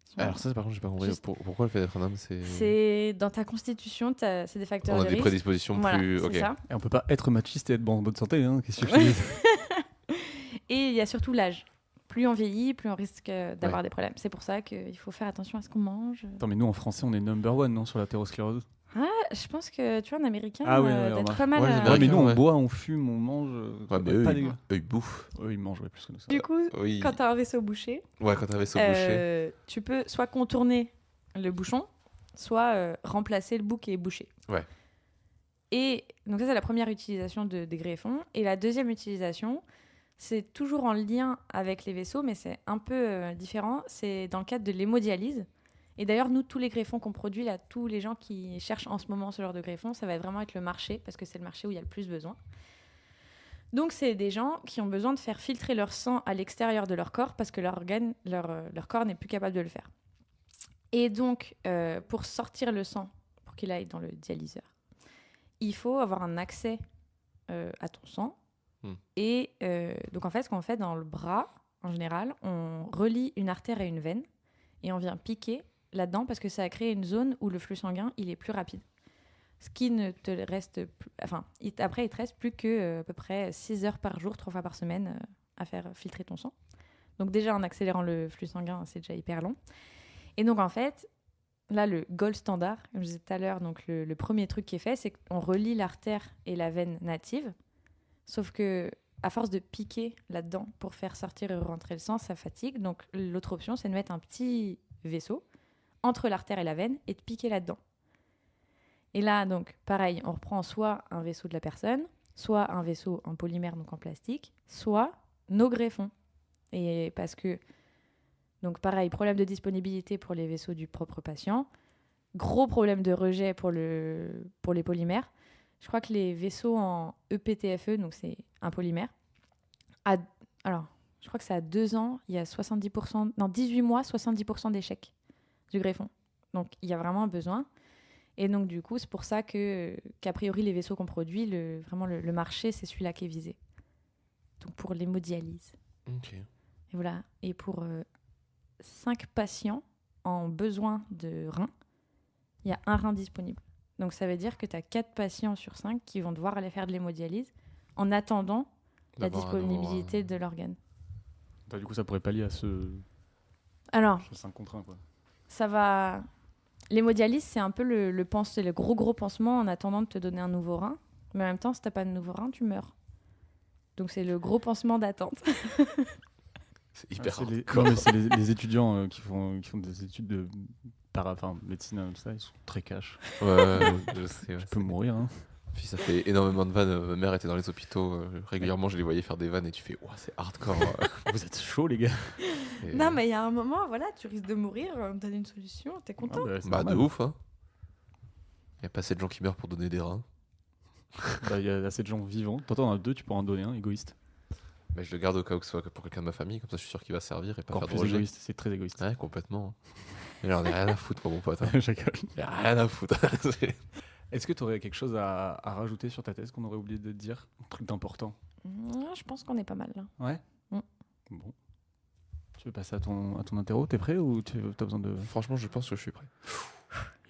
Qui sont- Alors ça par contre j'ai pas compris. Juste- Pourquoi le fait d'être un homme c'est. c'est dans ta constitution, c'est des facteurs On a de des risque. prédispositions Voilà, plus. c'est Ok. ça. Et on peut pas être machiste et être en bonne santé, hein. Qu'est-ce que je te dis Et il y a surtout l'âge. Plus on vieillit, plus on risque d'avoir Ouais. des problèmes. C'est pour ça qu'il faut faire attention à ce qu'on mange. Attends, mais nous en français, on est number one, non, sur l'athérosclérose. Ah, je pense que tu vois, en américain, Ah oui, doit remarque. être pas mal. Ouais, les Ouais, mais Américains, nous, on ouais. boit, on fume, on mange. Ouais, mais eux, pas dégueu. ils bouffent. Eux, ils mangent ouais, plus que nous. ça. Du coup, Oui. quand tu as un vaisseau bouché, Ouais, quand t'as un vaisseau bouché. tu peux soit contourner le bouchon, soit remplacer le bout qui est bouché. Ouais. Et donc ça, c'est la première utilisation des greffons. Et la deuxième utilisation, c'est toujours en lien avec les vaisseaux, mais c'est un peu différent. C'est dans le cadre de l'hémodialyse. Et d'ailleurs, nous, tous les greffons qu'on produit, là, tous les gens qui cherchent en ce moment ce genre de greffons, ça va vraiment être le marché, parce que c'est le marché où il y a le plus besoin. Donc, c'est des gens qui ont besoin de faire filtrer leur sang à l'extérieur de leur corps, parce que leur corps n'est plus capable de le faire. Et donc, pour sortir le sang, pour qu'il aille dans le dialyseur, il faut avoir un accès à ton sang. Et donc, en fait, ce qu'on fait dans le bras, en général, on relie une artère et une veine, et on vient piquer là-dedans parce que ça a créé une zone où le flux sanguin il est plus rapide. Ce qui ne te reste plus... Enfin, après, il te reste plus que à peu près 6 heures par jour, 3 fois par semaine à faire filtrer ton sang. Donc déjà, en accélérant le flux sanguin, c'est déjà hyper long. Et donc, en fait, là, le gold standard, comme je disais tout à l'heure, donc le premier truc qui est fait, c'est qu'on relie l'artère et la veine native. Sauf que à force de piquer là-dedans pour faire sortir et rentrer le sang, ça fatigue. Donc l'autre option, c'est de mettre un petit vaisseau entre l'artère et la veine et de piquer là-dedans. Et là, donc, pareil, on reprend soit un vaisseau de la personne, soit un vaisseau en polymère, donc en plastique, soit nos greffons. Et parce que, donc pareil, problème de disponibilité pour les vaisseaux du propre patient, gros problème de rejet pour les polymères. Je crois que les vaisseaux en EPTFE, donc c'est un polymère, alors, je crois que c'est à 2 ans, il y a 18 mois, 70% d'échecs du greffon. Donc, il y a vraiment un besoin. Et donc, du coup, c'est pour ça qu'a priori, les vaisseaux qu'on produit, le marché, c'est celui-là qui est visé. Donc, pour l'hémodialyse. Ok. Et voilà. Et pour 5 patients en besoin de rein, il y a un rein disponible. Donc, ça veut dire que tu as 4 patients sur 5 qui vont devoir aller faire de l'hémodialyse en attendant la disponibilité de l'organe. Bah, du coup, ça pourrait pallier à ce Alors, 5 contre 1, quoi. ça va... L'hémodialyse, c'est un peu le gros pansement en attendant de te donner un nouveau rein. Mais en même temps, si tu n'as pas de nouveau rein, tu meurs. Donc, c'est le gros pansement d'attente. C'est hyper c'est hardcore. non, mais c'est les étudiants qui font des études de médecine, tout ça, ils sont très cash. Ouais, je sais. Tu Ouais, peux mourir, hein. Puis ça fait énormément de vannes. Ma mère était dans les hôpitaux. Régulièrement, je les voyais faire des vannes et tu fais, ouah, c'est hardcore. Vous êtes chauds, les gars. Et- Non, mais il y a un moment, voilà, tu risques de mourir, on te donne une solution, t'es content. Ah, bah, c'est Bah, de normal. ouf, hein. Il y a pas assez de gens qui meurent pour donner des reins. Bah, il y a assez de gens vivants. Toi, t'en as 2, tu pourras en donner un, égoïste. Mais je le garde au cas où que ce soit pour quelqu'un de ma famille. Comme ça, je suis sûr qu'il va servir et pas Encore faire de plus rejet. égoïste, c'est très égoïste. Ouais, complètement. Et j'en ai rien à foutre, moi, mon pote. Hein. Je rigole. Y a rien à foutre. Est-ce que tu aurais quelque chose à rajouter sur ta thèse qu'on aurait oublié de te dire? Un truc d'important. Je pense qu'on est pas mal là. Ouais. Mm. Bon. Tu veux passer à ton interro? T'es prêt ou tu as besoin de... Franchement, je pense que je suis prêt.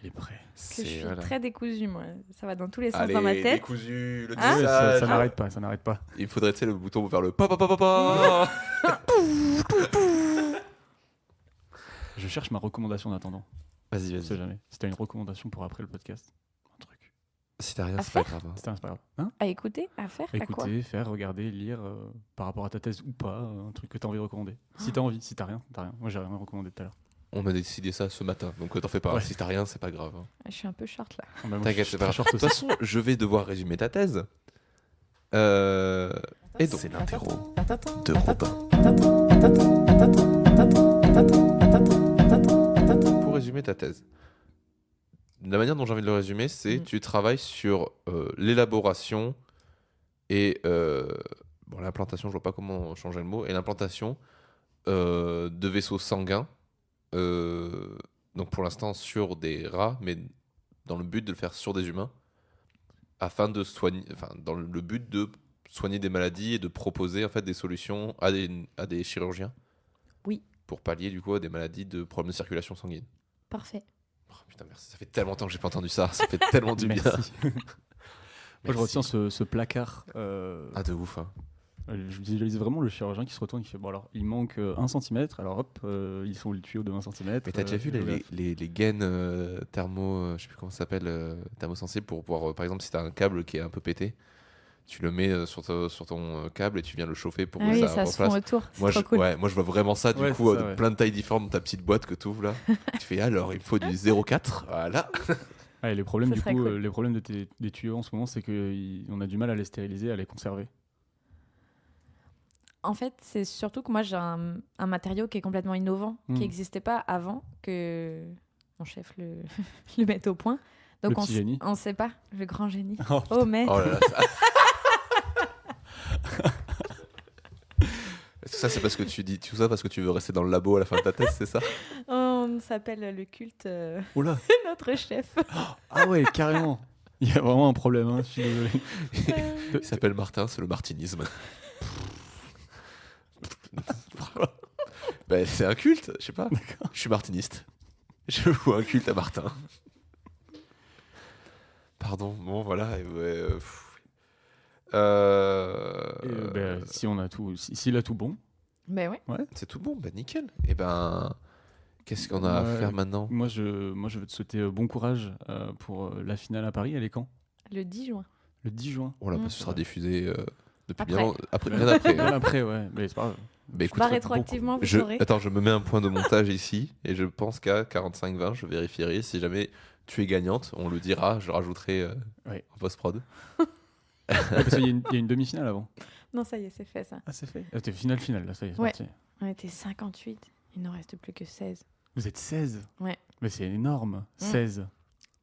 Il est prêt. Que je suis très décousue, moi. Ça va dans tous les sens Allez, dans ma tête. décousu, le Hein Ouais, tissage. ça n'arrête pas, ça n'arrête pas. Il faudrait, tu sais, le bouton pour faire le pa. Je cherche ma recommandation en attendant. Vas-y, Je sais vas-y. jamais. Si t'as une recommandation pour après le podcast. Un truc. Si t'as rien, À c'est pas faire grave. Hein. C'est pas grave. Hein? À écouter, à faire, à quoi? Écouter, faire, regarder, lire par rapport à ta thèse ou pas, un truc que t'as envie de recommander. Si t'as envie, si t'as rien, t'as rien. Moi j'ai rien recommandé tout à l'heure. On a décidé ça ce matin, donc t'en fais pas. Ouais. Si t'as rien, c'est pas grave. Hein. Je suis un peu short là. Ah, bah, moi, T'inquiète, je c'est suis pas très grave. short De toute aussi. façon, je vais devoir résumer ta thèse. Et donc, c'est l'interro de Robin. Pour résumer ta thèse, la manière dont j'ai envie de le résumer, c'est tu travailles sur l'élaboration et l'implantation, je vois pas comment changer le mot, et l'implantation de vaisseaux sanguins. Donc pour l'instant sur des rats, mais dans le but de le faire sur des humains, afin de soigner, dans le but de soigner des maladies et de proposer en fait des solutions à des chirurgiens. Oui. Pour pallier du coup à des maladies de problèmes de circulation sanguine. Parfait. Oh, putain, merci. Ça fait tellement longtemps que j'ai pas entendu ça. Ça fait tellement du bien. Merci. Moi je Merci. retiens ce placard. Ah de ouf. Hein. Je visualise vraiment le chirurgien qui se retourne et qui fait bon alors il manque 1 cm, alors hop, ils sont le tuyau de 1 cm. Mais t'as déjà vu les gaines thermo, je sais plus comment ça s'appelle, thermosensibles pour pouvoir, par exemple, si t'as un câble qui est un peu pété, tu le mets sur ton câble et tu viens le chauffer pour Ah que oui, ça ça se fond remplace. autour. C'est Moi, trop cool. moi, je vois vraiment ça, du Ouais, coup, c'est ça, de ouais. plein de tailles différentes dans ta petite boîte que tu ouvres là. Tu fais alors, il me faut du 0,4. Voilà. Ouais, les problèmes Ça du serait coup, cool. les problèmes des tuyaux en ce moment, c'est qu'on a du mal à les stériliser, à les conserver. En fait, c'est surtout que moi, j'ai un matériau qui est complètement innovant, qui n'existait pas avant que mon chef le, le mette au point. Donc, Le petit génie. on ne sait pas, le grand génie. Oh, Oh, mais Oh là là. Est-ce que ça, c'est parce que tu dis tout ça parce que tu veux rester dans le labo à la fin de ta thèse, c'est ça? on s'appelle le culte oh là. notre chef. Ah ouais, carrément. Il y a vraiment un problème, hein, je suis désolé. Il s'appelle Martin, c'est le martinisme. Pourquoi? Ben, c'est un culte, je sais pas. Je suis martiniste. Je voue un culte à Martin. Pardon, bon voilà. Et ouais, Si on a tout, s'il a tout bon, Mais ouais. c'est tout bon, ben nickel. Et ben, qu'est-ce qu'on a à Ouais. faire maintenant? moi je veux te souhaiter bon courage pour la finale à Paris. Elle est quand? Le 10 juin. Le 10 juin. Oh là, Mm. ce sera diffusé Depuis Après. bien après. Bien après, ouais. Mais c'est pas grave. Bah, écoute, Pas rétroactivement, vous saurez. Attends, je me mets un point de montage ici et je pense qu'à 45-20, je vérifierai. Si jamais tu es gagnante, on le dira, je rajouterai Ouais. en post-prod. Ouais, parce qu'il y a une demi-finale avant. Non, ça y est, c'est fait ça. Ah, c'est fait. Ah, t'es finale, là, ça y est, c'est Ouais. parti. On était 58, il n'en reste plus que 16. Vous êtes 16 Ouais. Mais c'est énorme, 16.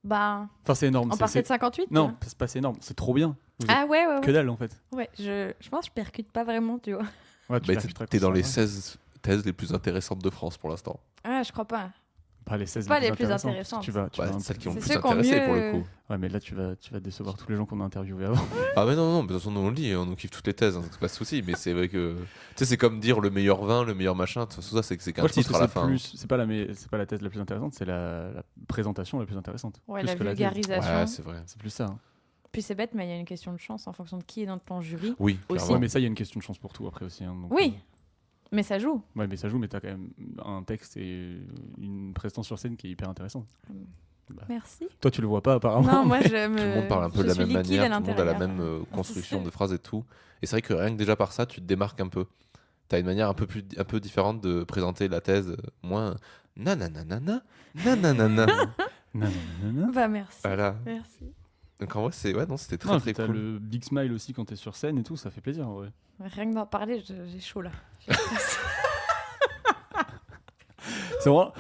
Bah, Enfin, c'est énorme. on partait de 58 Non, c'est pas c'est énorme, c'est trop bien. Vous êtes Ah ouais, ouais, que ouais. dalle, en fait. Ouais, je pense que je percute pas vraiment, tu vois. Ouais, tu Bah, percuteras t'es dans comme les ça, 16 thèses les plus intéressantes de France pour l'instant. Ah, je crois pas. Pas les 16 Pas les plus parce que intéressantes. Tu vas Bah, un peu- celles qui ont le C'est plus ceux qui ont intéressé pour mieux- le coup. Ouais, mais là, tu vas décevoir tous les gens qu'on a interviewés avant. Ah mais non, mais de toute façon, nous on le dit, on nous kiffe toutes les thèses, hein, c'est pas de souci. Mais c'est vrai que, tu sais, c'est comme dire le meilleur vin, le meilleur machin, tout ça, c'est qu'un Moi, je pense titre que à la c'est fin. plus. C'est pas la thèse la plus intéressante, c'est la présentation la plus intéressante. Ouais, Plus la que thèse. vulgarisation. Ouais, c'est vrai. C'est plus ça. Hein. Puis c'est bête, mais il y a une question de chance en fonction de qui est dans ton jury. Oui, Aussi. clairement. Ouais, mais ça, il y a une question de chance pour tout après aussi. Hein, donc, Oui, mais ça joue. Ouais, mais ça joue, mais t'as quand même un texte et une prestance sur scène qui est hyper intéressante. Bah. Merci. Toi, tu le vois pas apparemment. Non, moi, je me... Tout le monde parle un peu je de la suis même liquide manière, à tout le monde a la l'intérieur. même construction C'est- de phrases et tout. Et c'est vrai que rien que déjà par ça, tu te démarques un peu. T'as une manière un peu différente de présenter la thèse, moins nananana, nananana. Non, non, non, non. Bah, merci. Voilà. Merci. Donc en vrai, c'était très Non, très puis t'as cool. le big smile aussi quand t'es sur scène et tout, ça fait plaisir en vrai. Rien que d'en parler, j'ai chaud là. J'ai stress. C'est vraiment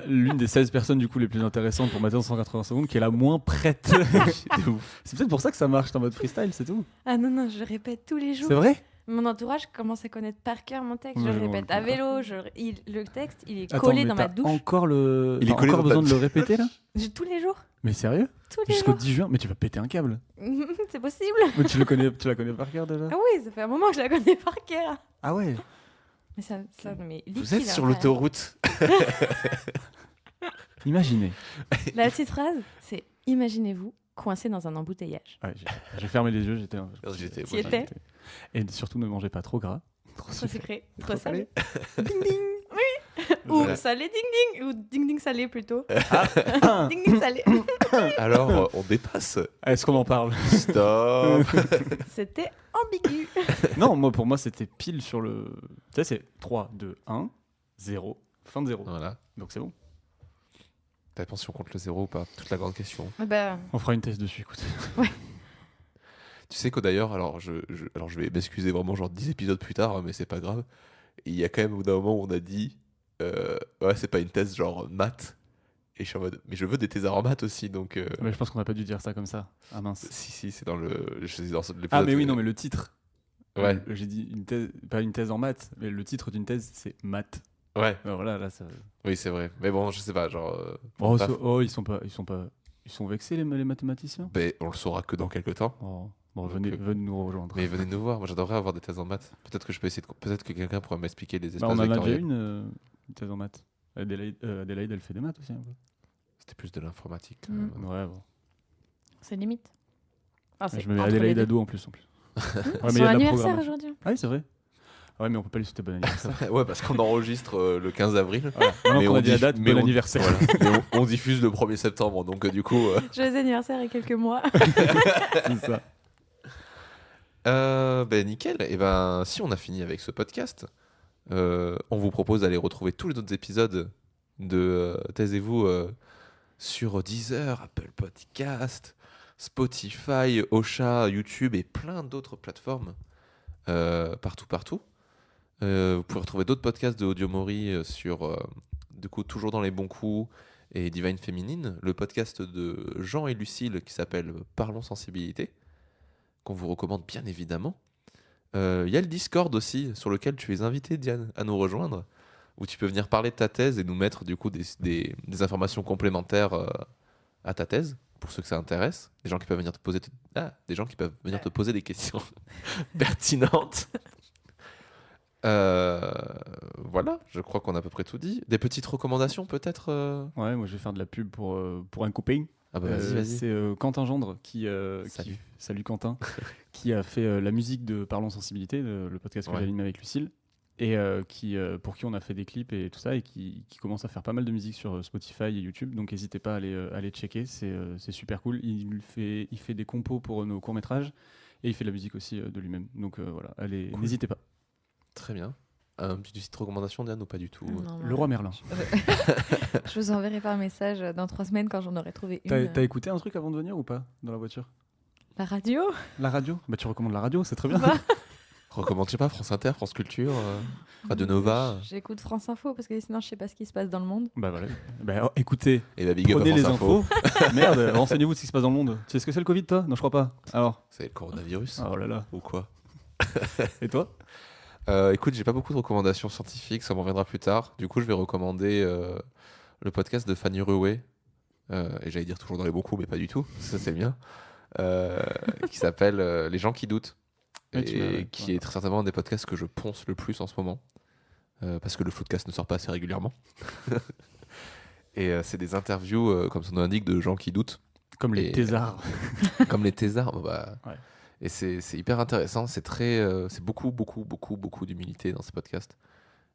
l'une des 16 personnes du coup les plus intéressantes pour Mathieu en 180 secondes qui est la moins prête. De ouf. C'est peut-être pour ça que ça marche en mode freestyle, c'est tout. Ah non, non, je le répète tous les jours. C'est vrai. Mon entourage commence à connaître par cœur mon texte. Ouais, Je le bon, répète on à le vélo. Le texte, il est Attends, collé mais dans ma t'as douche. encore le. Il est t'as collé encore dans ta besoin de le répéter là. Tous les jours. Mais sérieux? Tous les Jusqu'au jours. 10 juin. Mais tu vas péter un câble. C'est possible. Mais tu la connais par cœur déjà. Ah oui, ça fait un moment que je la connais par cœur. Ah ouais. Mais ça mais Vous liquide, êtes sur hein, l'autoroute. Imaginez. La petite phrase, c'est imaginez-vous coincé dans un embouteillage. Ouais, j'ai fermé les yeux, j'étais. J'étais- T'y étais. Et surtout ne mangez pas trop gras. Trop sucré, trop Trop salé. salé. Ding ding. Oui. Ou Voilà. salé ding ding. Ou ding ding salé plutôt. Ah. Ding ding salé. Alors, on dépasse. Est-ce qu'on en parle? Stop. C'était ambigu. Non, pour moi c'était pile sur le. Tu sais, c'est 3, 2, 1, 0, fin de 0. Voilà. Donc c'est bon. T'as pensé si on compte le zéro ou pas? Toute la grande question. Bah, On fera une thèse dessus, écoute. Tu sais que d'ailleurs, alors je vais m'excuser vraiment genre 10 épisodes plus tard, mais c'est pas grave. Il y a quand même au bout d'un moment où on a dit ouais, c'est pas une thèse genre maths. Et je suis en mode mais je veux des thésards en maths aussi donc Mais je pense qu'on n'a pas dû dire ça comme ça. Ah mince. si c'est dans le l'épisode, Ah mais oui, non, mais le titre. Ouais. J'ai dit une thèse, pas une thèse en maths, mais le titre d'une thèse c'est maths. Ouais, Alors voilà, là ça. oui, c'est vrai. Mais bon, je sais pas, genre Oh, paf. ils sont vexés les mathématiciens. Ben, on le saura que dans quelques temps. Oh. Bon, Donc, venez nous rejoindre. Mais venez nous voir, moi j'adorerais avoir des thèses en maths. Peut-être que je peux essayer peut-être que quelqu'un pourrait m'expliquer les Bah, espaces on en a déjà vectoriels. une thèse en maths. Adélaïde, elle fait des maths aussi un peu. C'était plus de l'informatique. Ouais, bon. c'est limite. Ah, c'est Je me mets entre les Adélaïde deux. ado en plus. Ouais, mais il y Son a de la anniversaire programmation. aujourd'hui. Ah oui, c'est vrai. Ah ouais, mais on peut pas lui souhaiter bon anniversaire. Ouais, parce qu'on enregistre le 15 avril. Voilà. Maintenant Mais qu'on on a dit la diff- date, mais bon on- anniversaire. Voilà. Mais on diffuse le 1er septembre, donc du coup. Joyeux anniversaire et quelques mois. C'est ça. Ben nickel. Et ben si on a fini avec ce podcast, on vous propose d'aller retrouver tous les autres épisodes de Taisez-vous sur Deezer, Apple Podcast, Spotify, Ocha, YouTube et plein d'autres plateformes partout. Vous pouvez retrouver d'autres podcasts de Audio Mori sur du coup toujours dans les bons coups et Divine Féminine, le podcast de Jean et Lucille qui s'appelle Parlons Sensibilité, qu'on vous recommande bien évidemment. Il y a le Discord aussi, sur lequel tu es invité, Diane, à nous rejoindre, où tu peux venir parler de ta thèse et nous mettre du coup des informations complémentaires à ta thèse, pour ceux que ça intéresse. Des gens qui peuvent venir te poser, des gens qui peuvent venir te poser des questions pertinentes. Voilà, je crois qu'on a à peu près tout dit. Des petites recommandations peut-être Ouais, moi je vais faire de la pub pour un copain. Ah bah vas-y. C'est Quentin Gendre Salut. salut Quentin, qui a fait la musique de Parlons Sensibilité, le podcast que Ouais. j'anime avec Lucille. et pour qui on a fait des clips et tout ça, et qui commence à faire pas mal de musique sur Spotify et YouTube, donc n'hésitez pas à aller checker, c'est super cool. Il fait des compos pour nos courts-métrages, et il fait de la musique aussi de lui-même, donc voilà, allez, Cool. n'hésitez pas. Très bien. Un petit site recommandation, Diane, ou pas du tout? Non, Le Roi Merlin. Je vous enverrai par message dans 3 semaines quand j'en aurai trouvé une. T'as écouté un truc avant de venir ou pas, dans la voiture? La radio. La radio? Bah tu recommandes la radio, c'est très bien. Bah, Recommande, je sais pas, France Inter, France Culture, Radio Nova. J'écoute France Info parce que sinon je sais pas ce qui se passe dans le monde. Bah voilà. Bah, écoutez, Et bah, big up à prenez les France Info. infos. Merde, renseignez-vous de ce qui se passe dans le monde. Tu sais ce que c'est le Covid, toi? Non, je crois pas. Alors? C'est le coronavirus. Oh là là. Ou quoi? Et toi? Écoute, j'ai pas beaucoup de recommandations scientifiques, ça m'en reviendra plus tard. Du coup, je vais recommander le podcast de Fanny Rué. Et j'allais dire toujours dans les bons coups, mais pas du tout. Ça, c'est bien. Qui s'appelle Les gens qui doutent. Ouais, tu m'as- Et ouais, qui voilà. est très certainement un des podcasts que je ponce le plus en ce moment. Parce que le Floodcast ne sort pas assez régulièrement. Et c'est des interviews, comme son nom l'indique, de gens qui doutent. Comme les Et- thésards. Comme les thésards. Bah, Ouais. Et c'est hyper intéressant. C'est beaucoup d'humilité dans ces podcasts.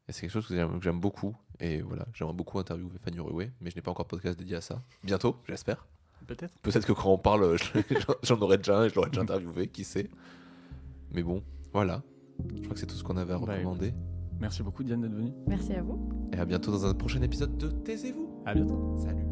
Et c'est quelque chose que j'aime beaucoup. Et voilà, j'aimerais beaucoup interviewer Fanny Rué, mais je n'ai pas encore de podcast dédié à ça. Bientôt, j'espère. Peut-être. Peut-être que quand on parle, j'en aurai déjà un et je l'aurai déjà interviewé, qui sait. Mais bon, voilà. Je crois que c'est tout ce qu'on avait à Bah, recommander. Merci beaucoup, Diane, d'être venue. Merci à vous. Et à bientôt dans un prochain épisode de Taisez-vous. À bientôt. Salut.